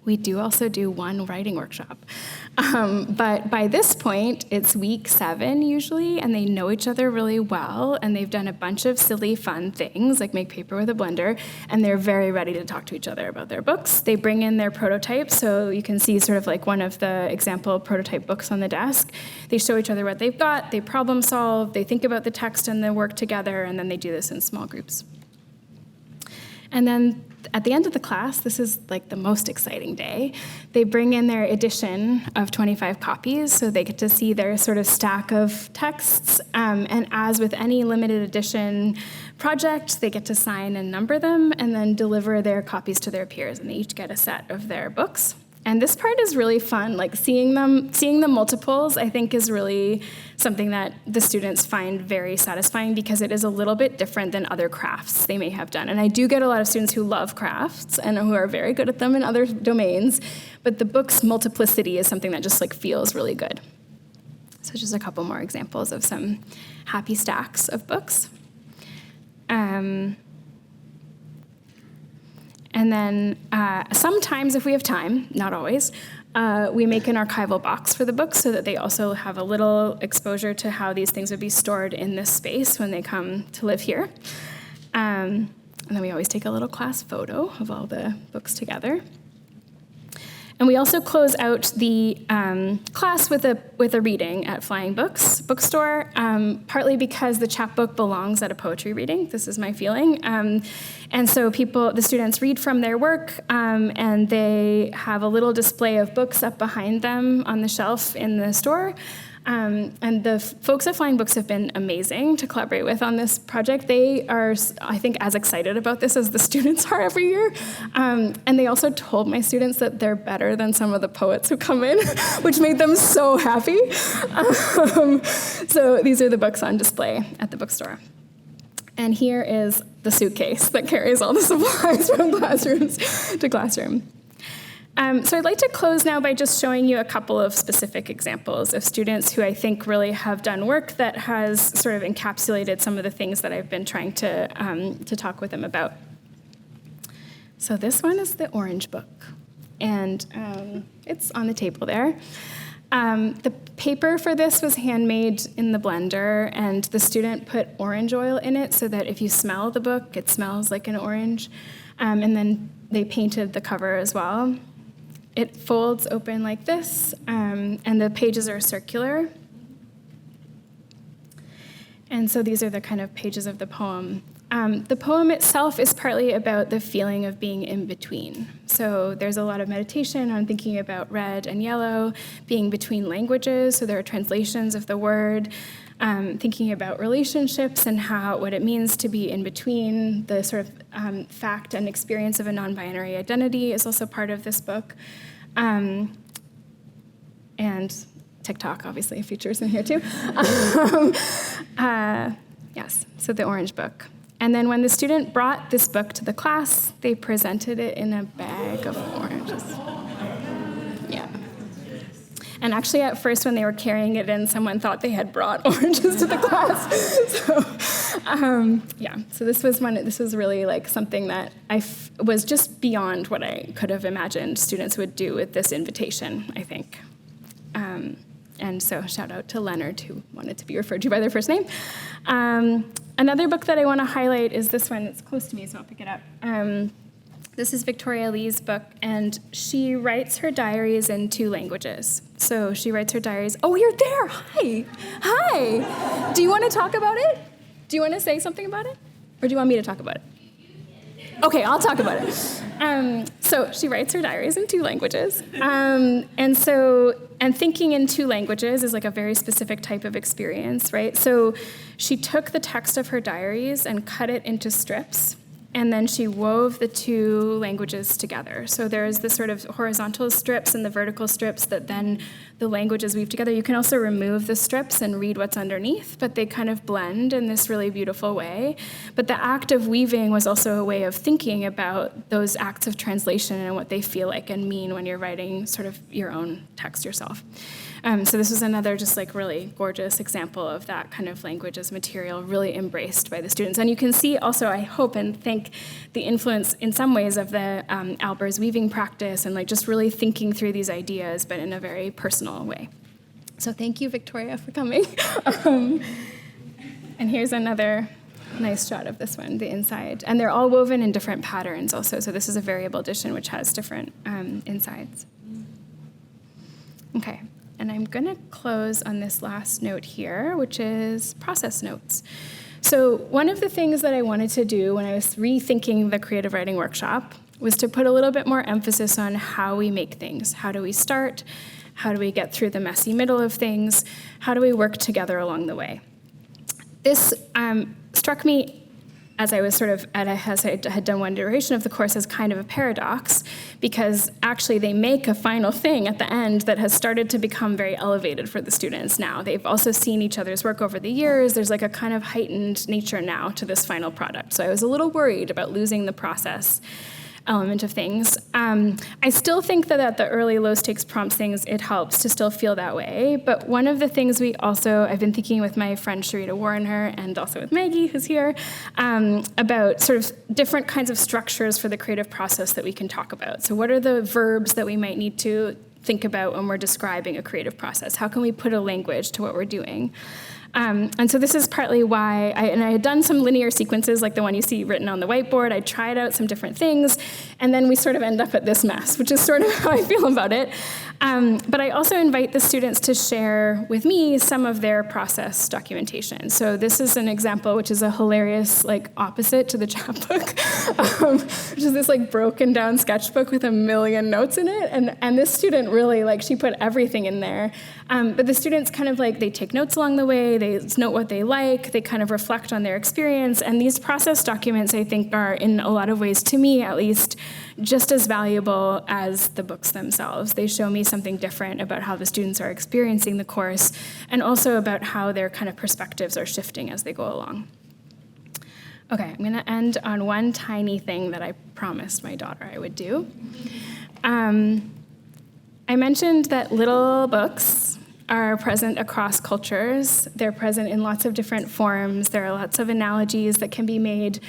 We do also do one writing workshop. But by this point, it's week 7 usually, and they know each other really well, and they've done a bunch of silly, fun things, like make paper with a blender, and they're very ready to talk to each other about their books. They bring in their prototypes, so you can see sort of like one of the example prototype books on the desk. They show each other what they've got, they problem solve, they think about the text and the work together, and then they do this in small groups. And then at the end of the class, this is like the most exciting day, they bring in their edition of 25 copies, so they get to see their sort of stack of texts, and as with any limited edition project, they get to sign and number them, and then deliver their copies to their peers, and they each get a set of their books. And this part is really fun, like seeing the multiples, I think, is really something that the students find very satisfying because it is a little bit different than other crafts they may have done. And I do get a lot of students who love crafts and who are very good at them in other domains, but the book's multiplicity is something that just like feels really good. So just a couple more examples of some happy stacks of books. And then sometimes, if we have time, not always, we make an archival box for the books so that they also have a little exposure to how these things would be stored in this space when they come to live here. And then we always take a little class photo of all the books together. And we also close out the class with a reading at Flying Books bookstore, partly because the chapbook belongs at a poetry reading. This is my feeling. And so the students read from their work, and they have a little display of books up behind them on the shelf in the store. And the folks at Flying Books have been amazing to collaborate with on this project. They are, I think, as excited about this as the students are every year. And they also told my students that they're better than some of the poets who come in, which made them so happy. So these are the books on display at the bookstore. And here is the suitcase that carries all the supplies from classrooms to classroom. So I'd like to close now by just showing you a couple of specific examples of students who I think really have done work that has sort of encapsulated some of the things that I've been trying to talk with them about. So this one is the orange book, and it's on the table there. The paper for this was handmade in the blender, and the student put orange oil in it so that if you smell the book, it smells like an orange. And then they painted the cover as well. It folds open like this, and the pages are circular. And so these are the kind of pages of the poem. The poem itself is partly about the feeling of being in between. So there's a lot of meditation on thinking about red and yellow, being between languages, so there are translations of the word, thinking about relationships and what it means to be in between. The sort of fact and experience of a non-binary identity is also part of this book. And TikTok obviously features in here too. Yes, so the orange book. And then when the student brought this book to the class, they presented it in a bag of oranges. Yeah. And actually, at first, when they were carrying it in, someone thought they had brought oranges to the class. So this was really like something that was just beyond what I could have imagined students would do with this invitation, I think. And so shout out to Leonard, who wanted to be referred to by their first name. Another book that I want to highlight is this one. It's close to me, so I'll pick it up. This is Victoria Lee's book, and she writes her diaries in 2 languages. So she writes her diaries. Oh, you're there. Hi. Hi. Do you want to talk about it? Do you want to say something about it? Or do you want me to talk about it? Okay, I'll talk about it. So she writes her diaries in 2 languages. And thinking in 2 languages is like a very specific type of experience, right? So she took the text of her diaries and cut it into strips, and then she wove the 2 languages together. So there's the sort of horizontal strips and the vertical strips that then the languages weave together. You can also remove the strips and read what's underneath, but they kind of blend in this really beautiful way. But the act of weaving was also a way of thinking about those acts of translation and what they feel like and mean when you're writing sort of your own text yourself. So this was another just like really gorgeous example of that kind of language as material really embraced by the students. And you can see also, I hope and think, the influence in some ways of the Albers weaving practice and like just really thinking through these ideas, but in a very personal way. So thank you, Victoria, for coming. And here's another nice shot of this one, the inside. And they're all woven in different patterns also. So this is a variable edition which has different insides. Okay. And I'm going to close on this last note here, which is process notes. So one of the things that I wanted to do when I was rethinking the creative writing workshop was to put a little bit more emphasis on how we make things. How do we start? How do we get through the messy middle of things? How do we work together along the way? This struck me as I was sort of, as I had done one iteration of the course, as kind of a paradox, because actually they make a final thing at the end that has started to become very elevated for the students now. They've also seen each other's work over the years. There's like a kind of heightened nature now to this final product. So I was a little worried about losing the process element of things. I still think that at the early low-stakes prompts things, it helps to still feel that way. But one of the things I've been thinking with my friend Sharita Warrener and also with Maggie, who's here, about sort of different kinds of structures for the creative process that we can talk about. So what are the verbs that we might need to think about when we're describing a creative process? How can we put a language to what we're doing? And so this is partly why I had done some linear sequences like the one you see written on the whiteboard. I tried out some different things, and then we sort of end up at this mess, which is sort of how I feel about it. But I also invite the students to share with me some of their process documentation. So this is an example which is a hilarious like opposite to the chapbook, which is this like broken down sketchbook with a million notes in it. And this student really, like, she put everything in there. But the students kind of like, they take notes along the way, they note what they like, they kind of reflect on their experience, and these process documents, I think, are in a lot of ways, to me at least, just as valuable as the books themselves. They show me something different about how the students are experiencing the course, and also about how their kind of perspectives are shifting as they go along. Okay, I'm gonna end on one tiny thing that I promised my daughter I would do. I mentioned that little books are present across cultures. They're present in lots of different forms. There are lots of analogies that can be made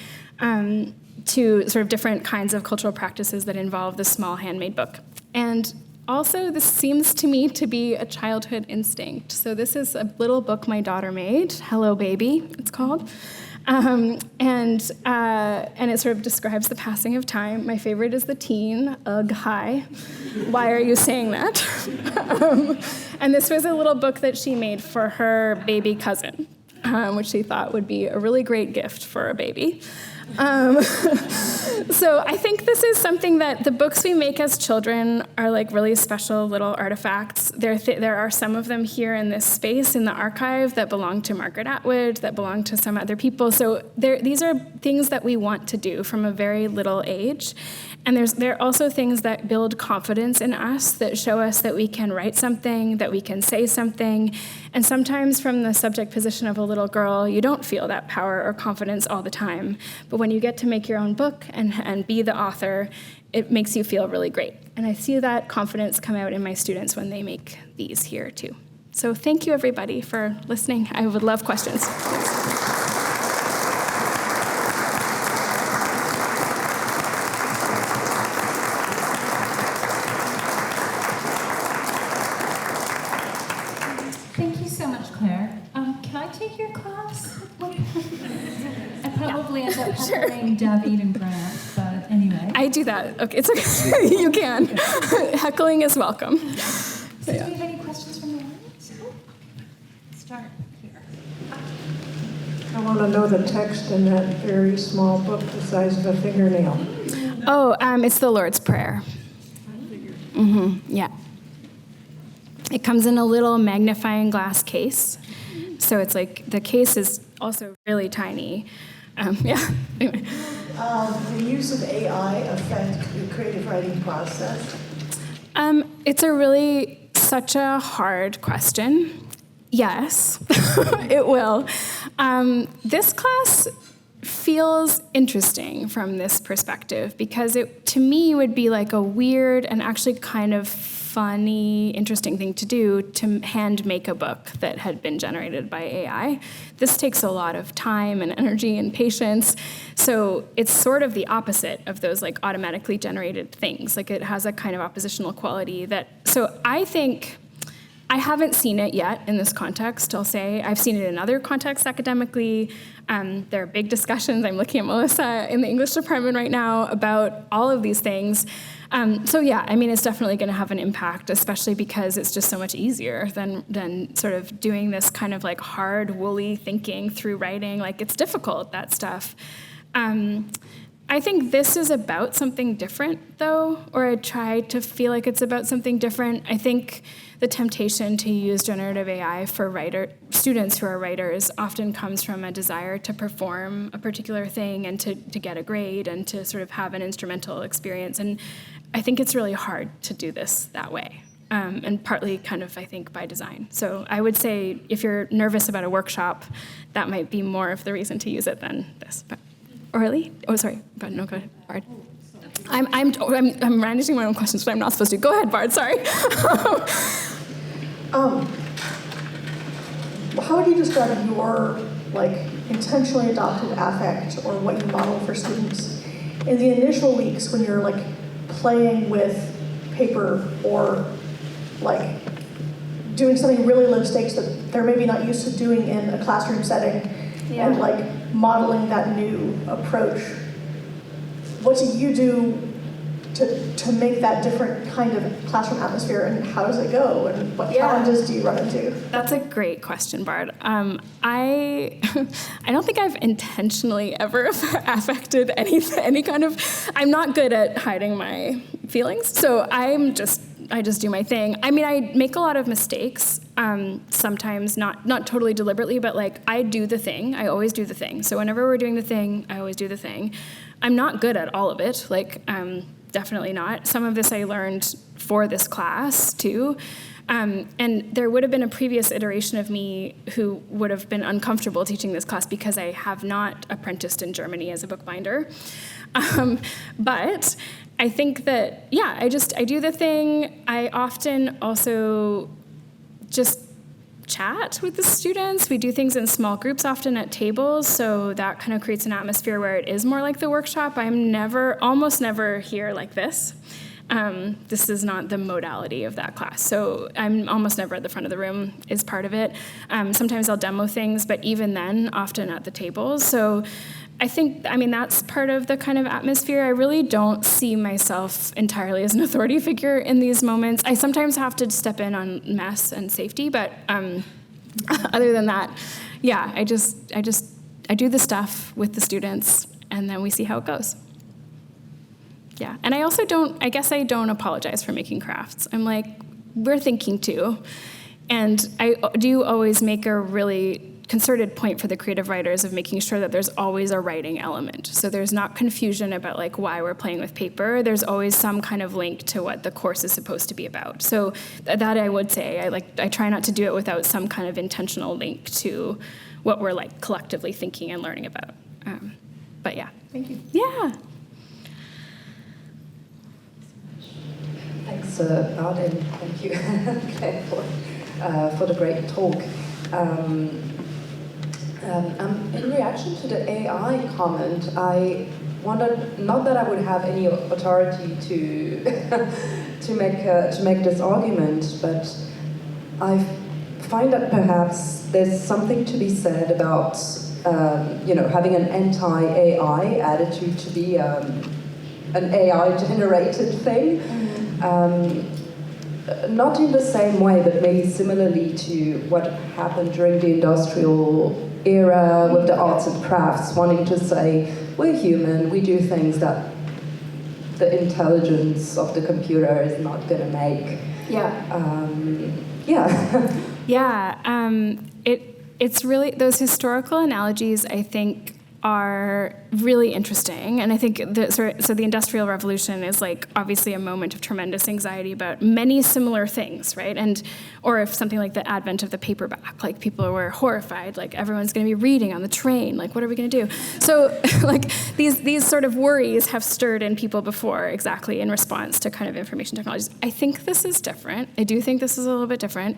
to sort of different kinds of cultural practices that involve the small handmade book. And also, this seems to me to be a childhood instinct. So this is a little book my daughter made, Hello Baby, it's called. And it sort of describes the passing of time. My favorite is the teen, ugh, hi. Why are you saying that? And this was a little book that she made for her baby cousin, which she thought would be a really great gift for a baby. So I think this is something that the books we make as children are like really special little artifacts. There are some of them here in this space in the archive that belong to Margaret Atwood, that belong to some other people. So these are things that we want to do from a very little age. And there are also things that build confidence in us, that show us that we can write something, that we can say something. And sometimes from the subject position of a little girl, you don't feel that power or confidence all the time. But when you get to make your own book and be the author, it makes you feel really great. And I see that confidence come out in my students when they make these here too. So thank you everybody for listening. I would love questions. Thank you so much, Claire. Can I take your class? I probably end up heckling David and Grant, but anyway. I do that. Okay, it's okay. You can. Heckling is welcome. So do we have any questions from the audience? Start here. I want to know the text in that very small book the size of a fingernail. Oh, it's the Lord's Prayer. Yeah. It comes in a little magnifying glass case. So it's like, the case is also really tiny. Yeah, anyway. The use of AI affect the creative writing process? It's such a hard question. Yes, it will. This class feels interesting from this perspective because it, to me, would be like a weird and actually kind of funny, interesting thing to do to hand make a book that had been generated by AI. This takes a lot of time and energy and patience. So it's sort of the opposite of those like automatically generated things. Like it has a kind of oppositional quality so I think, I haven't seen it yet in this context, I'll say. I've seen it in other contexts academically. There are big discussions. I'm looking at Melissa in the English department right now about all of these things. So yeah, I mean, it's definitely going to have an impact, especially because it's just so much easier than sort of doing this kind of like hard, woolly thinking through writing. Like it's difficult, that stuff. I think this is about something different, though, or I try to feel like it's about something different. I think the temptation to use generative AI for students who are writers often comes from a desire to perform a particular thing and to get a grade and to sort of have an instrumental experience. And I think it's really hard to do this that way, and partly kind of, I think, by design. So I would say if you're nervous about a workshop, that might be more of the reason to use it than this. But Orly? Oh, sorry. But no, go ahead, Bard. I'm managing my own questions, but I'm not supposed to. Go ahead, Bard. Sorry. How would you describe your intentionally adopted affect or what you model for students in the initial weeks when you're playing with paper or doing something really low stakes that they're maybe not used to doing in a classroom setting, and modeling that new approach? What do you do to make that different kind of classroom atmosphere, and how does it go, and what challenges do you run into? That's a great question, Bard. I don't think I've intentionally ever affected any kind of. I'm not good at hiding my feelings, so I just do my thing. I mean, I make a lot of mistakes. sometimes not totally deliberately, but like I do the thing. I always do the thing. So whenever we're doing the thing, I always do the thing. I'm not good at all of it, like definitely not. Some of this I learned for this class too. And there would have been a previous iteration of me who would have been uncomfortable teaching this class because I have not apprenticed in Germany as a bookbinder. But I think that, yeah, I do the thing. I often also just chat with the students. We do things in small groups, often at tables, so that kind of creates an atmosphere where it is more like the workshop. I'm almost never here like this. This is not the modality of that class. So I'm almost never at the front of the room is part of it. Sometimes I'll demo things, but even then, often at the tables. So I think, that's part of the kind of atmosphere. I really don't see myself entirely as an authority figure in these moments. I sometimes have to step in on mess and safety, but other than that, yeah, I do the stuff with the students, and then we see how it goes. Yeah, and I also I don't apologize for making crafts. I'm like, we're thinking too. And I do always make a really concerted point for the creative writers of making sure that there's always a writing element. So there's not confusion about like why we're playing with paper. There's always some kind of link to what the course is supposed to be about. So that I would say, I try not to do it without some kind of intentional link to what we're like collectively thinking and learning about. But yeah. Thank you. Yeah. Thanks, Arden. Thank you, Claire, for the great talk. In reaction to the AI comment, I wondered, not that I would have any authority to to make this argument, but I find that perhaps there's something to be said about having an anti-AI attitude to be an AI-generated thing. Not in the same way, but maybe similarly to what happened during the industrial era with the arts and crafts, wanting to say, we're human, we do things that the intelligence of the computer is not going to make. It's really, those historical analogies, I think, are really interesting, and I think the Industrial Revolution is like obviously a moment of tremendous anxiety about many similar things, right? Or if something like the advent of the paperback, like people were horrified, like everyone's going to be reading on the train, like what are we going to do? So like these sort of worries have stirred in people before, exactly in response to kind of information technologies. I think this is different. I do think this is a little bit different.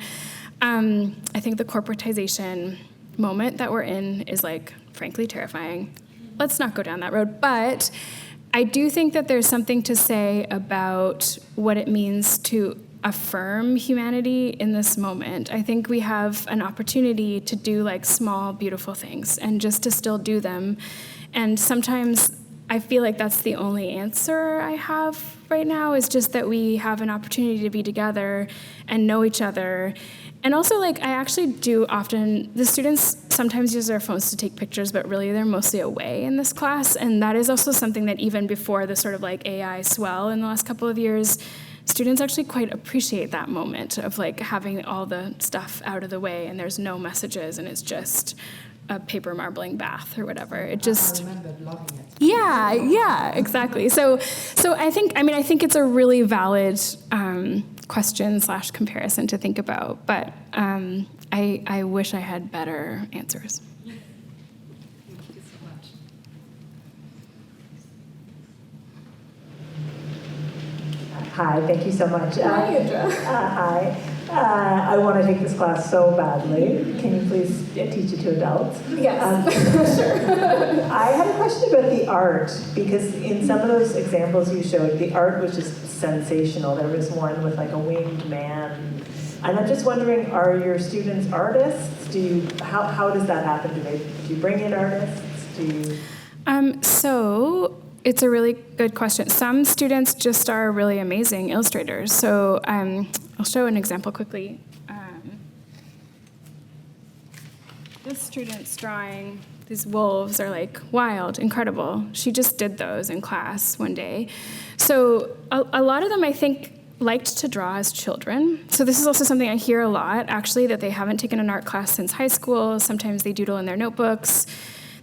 I think the corporatization moment that we're in is like frankly terrifying. Let's not go down that road. But I do think that there's something to say about what it means to affirm humanity in this moment. I think we have an opportunity to do like small, beautiful things and just to still do them. And sometimes I feel like that's the only answer I have right now, is just that we have an opportunity to be together and know each other. And also, like, I actually do often, the students sometimes use their phones to take pictures, but really they're mostly away in this class. And that is also something that even before the sort of like AI swell in the last couple of years, students actually quite appreciate that moment of like having all the stuff out of the way and there's no messages and it's just a paper marbling bath or whatever. It just, I remember loving it. Yeah, exactly. So I think it's a really valid question/comparison to think about, but I wish I had better answers. Thank you so much. Hi, thank you so much. Hi, Indra. Hi. I want to take this class so badly. Can you please teach it to adults? Yes, sure. I had a question about the art, because in some of those examples you showed, the art was just sensational. There was one with like a winged man. And I'm just wondering, are your students artists? How does that happen? Do you bring in artists? So it's a really good question. Some students just are really amazing illustrators. So I'll show an example quickly. This student's drawing, these wolves are like wild, incredible. She just did those in class one day. So a lot of them, I think, liked to draw as children. So this is also something I hear a lot, actually, that they haven't taken an art class since high school. Sometimes they doodle in their notebooks.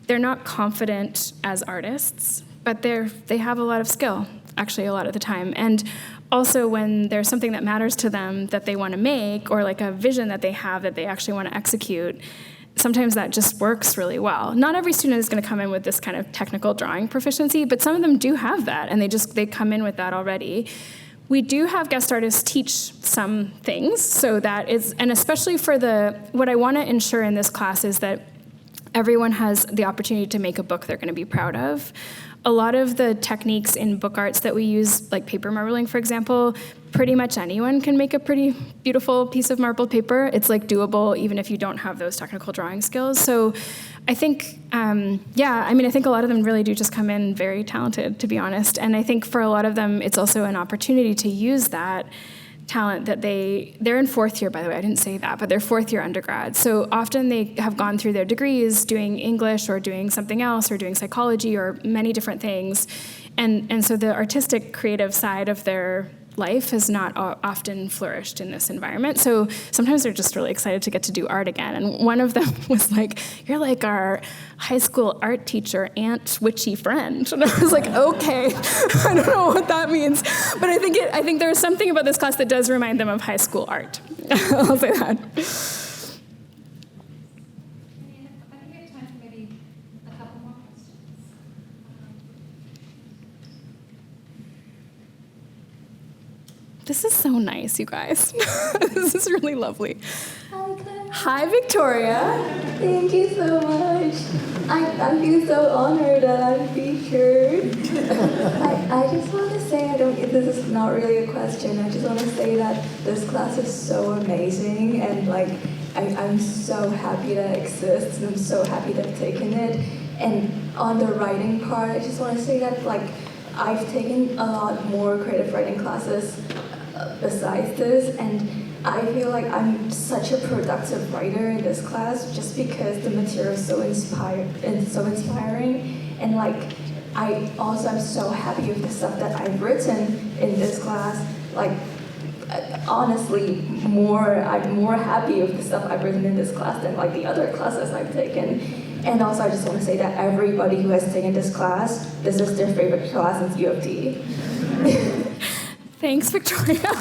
They're not confident as artists, but they have a lot of skill, actually, a lot of the time. And also when there's something that matters to them that they want to make, or like a vision that they have that they actually want to execute, sometimes that just works really well. Not every student is going to come in with this kind of technical drawing proficiency, but some of them do have that, and they come in with that already. We do have guest artists teach some things, so that is, and especially for what I want to ensure in this class is that everyone has the opportunity to make a book they're going to be proud of. A lot of the techniques in book arts that we use, like paper marbling, for example, pretty much anyone can make a pretty beautiful piece of marbled paper. It's like doable even if you don't have those technical drawing skills. So I think, I think a lot of them really do just come in very talented, to be honest. And I think for a lot of them, it's also an opportunity to use that talent that they're in fourth year, by the way, I didn't say that, but they're fourth year undergrad. So often they have gone through their degrees doing English or doing something else or doing psychology or many different things. And so the artistic creative side of their life has not often flourished in this environment. So sometimes they're just really excited to get to do art again. And one of them was like, "You're like our high school art teacher, aunt witchy friend." And I was like, okay, I don't know what that means. But I think there's something about this class that does remind them of high school art. I'll say that. I think we have time for maybe a couple more questions. This is so nice, you guys. This is really lovely. Hi, Claire. Hi, Victoria. Thank you so much. I feel so honored that I'm featured. I just want to say, this is not really a question. I just want to say that this class is so amazing, and I'm so happy that it exists, and I'm so happy that I've taken it. And on the writing part, I just want to say that I've taken a lot more creative writing classes besides this, and I feel like I'm such a productive writer in this class just because the material is so inspiring, and I'm so happy with the stuff that I've written in this class. Honestly, I'm more happy with the stuff I've written in this class than the other classes I've taken. And also, I just want to say that everybody who has taken this class, this is their favorite class in U of T. Thanks, Victoria.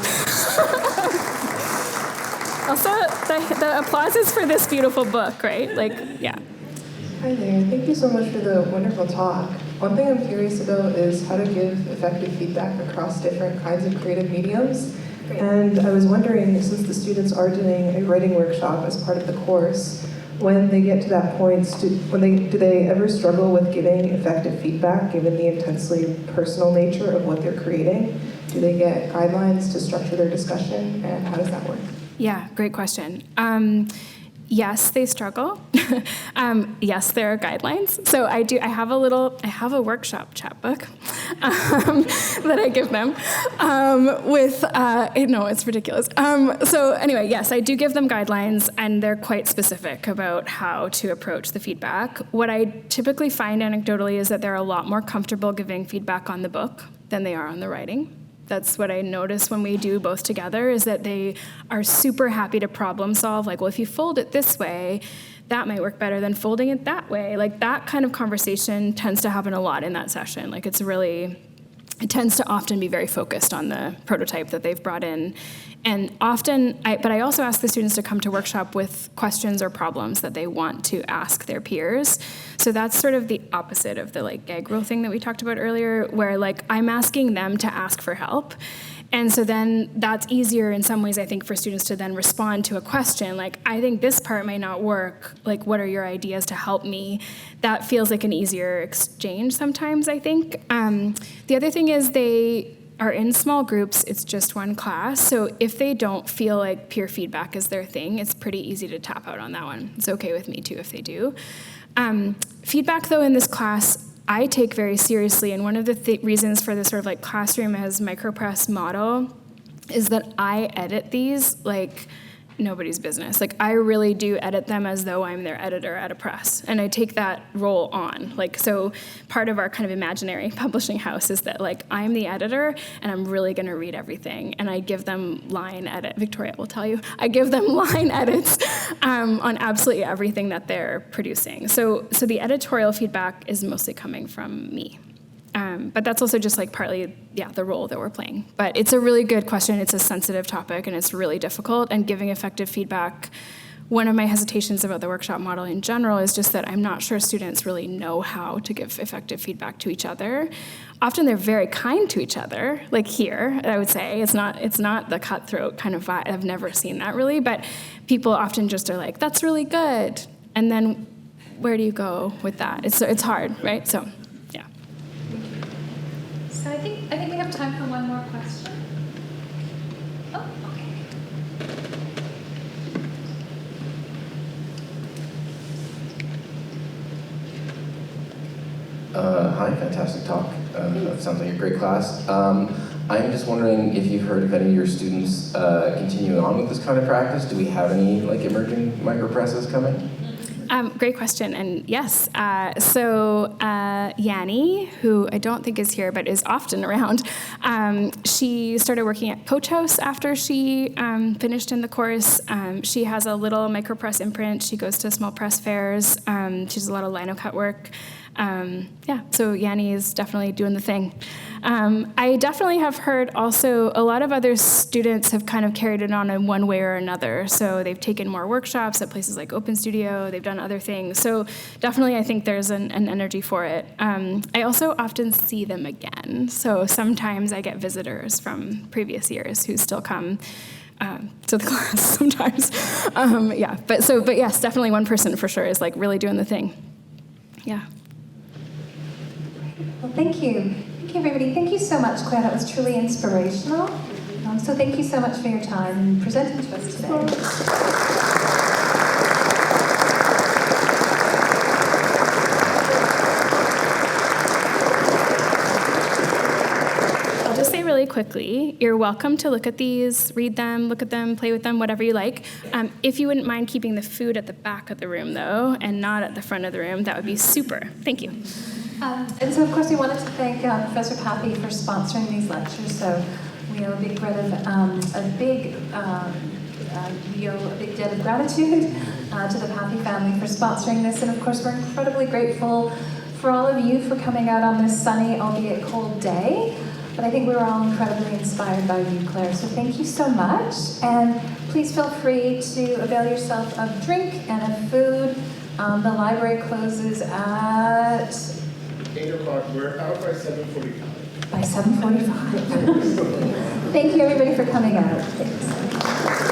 Also, the applause is for this beautiful book, right? Yeah. Hi there. Thank you so much for the wonderful talk. One thing I'm curious about is how to give effective feedback across different kinds of creative mediums. Great. And I was wondering, since the students are doing a writing workshop as part of the course, when they get to that point, do they ever struggle with giving effective feedback given the intensely personal nature of what they're creating? Do they get guidelines to structure their discussion, and how does that work? Yeah, great question. Yes, they struggle. Yes, there are guidelines. So I have a workshop chapbook that I give them it's ridiculous. So anyway, yes, I do give them guidelines, and they're quite specific about how to approach the feedback. What I typically find anecdotally is that they're a lot more comfortable giving feedback on the book than they are on the writing. That's what I notice when we do both together, is that they are super happy to problem solve. If you fold it this way, that might work better than folding it that way. That kind of conversation tends to happen a lot in that session. It tends to often be very focused on the prototype that they've brought in. And often, but I also ask the students to come to workshop with questions or problems that they want to ask their peers. So that's sort of the opposite of the gag rule thing that we talked about earlier, where I'm asking them to ask for help. And so then that's easier in some ways, I think, for students to then respond to a question. I think this part might not work. What are your ideas to help me? That feels like an easier exchange sometimes, I think. The other thing is they are in small groups. It's just one class. So if they don't feel like peer feedback is their thing, it's pretty easy to tap out on that one. It's okay with me, too, if they do. Feedback, though, in this class, I take very seriously, and one of the reasons for this sort of classroom as micropress model is that I edit these nobody's business. Like, I really do edit them as though I'm their editor at a press, and I take that role on. Like, so part of our kind of imaginary publishing house is that, like, I'm the editor, and I'm really going to read everything, and I give them line edit. Victoria will tell you, I give them line edits on absolutely everything that they're producing. So the editorial feedback is mostly coming from me. But that's also just like partly, the role that we're playing. But it's a really good question. It's a sensitive topic, and it's really difficult. And giving effective feedback, one of my hesitations about the workshop model in general is just that I'm not sure students really know how to give effective feedback to each other. Often they're very kind to each other, like here, I would say. It's not the cutthroat kind of vibe. I've never seen that really, but people often just are like, that's really good. And then where do you go with that? It's hard, right? So. So I think we have time for one more question. Oh, okay. Hi, fantastic talk. Sounds like a great class. I'm just wondering if you've heard of any of your students continuing on with this kind of practice. Do we have any like emerging micropresses coming? Great question, and yes. So Yanni, who I don't think is here but is often around, she started working at Coach House after she finished in the course. She has a little micropress imprint. She goes to small press fairs. She does a lot of lino cut work. So Yanni is definitely doing the thing. I definitely have heard also a lot of other students have kind of carried it on in one way or another. So they've taken more workshops at places like Open Studio. They've done other things. So definitely I think there's an energy for it. I also often see them again. So sometimes I get visitors from previous years who still come to the class sometimes. But yes, definitely one person for sure is like really doing the thing. Yeah. Well, thank you. Thank you, everybody. Thank you so much, Claire. That was truly inspirational. So thank you so much for your time and presenting to us today. I'll just say really quickly, you're welcome to look at these, read them, look at them, play with them, whatever you like. If you wouldn't mind keeping the food at the back of the room, though, and not at the front of the room, that would be super. Thank you. And so, of course, we wanted to thank Professor Pathy for sponsoring these lectures. So we owe a big debt of gratitude to the Pathy family for sponsoring this. And of course, we're incredibly grateful for all of you for coming out on this sunny, albeit cold day. But I think we were all incredibly inspired by you, Claire. So thank you so much. And please feel free to avail yourself of drink and of food. The library closes at 8 o'clock. We're out by 7:45. By 7:45. Thank you, everybody, for coming out. Thanks.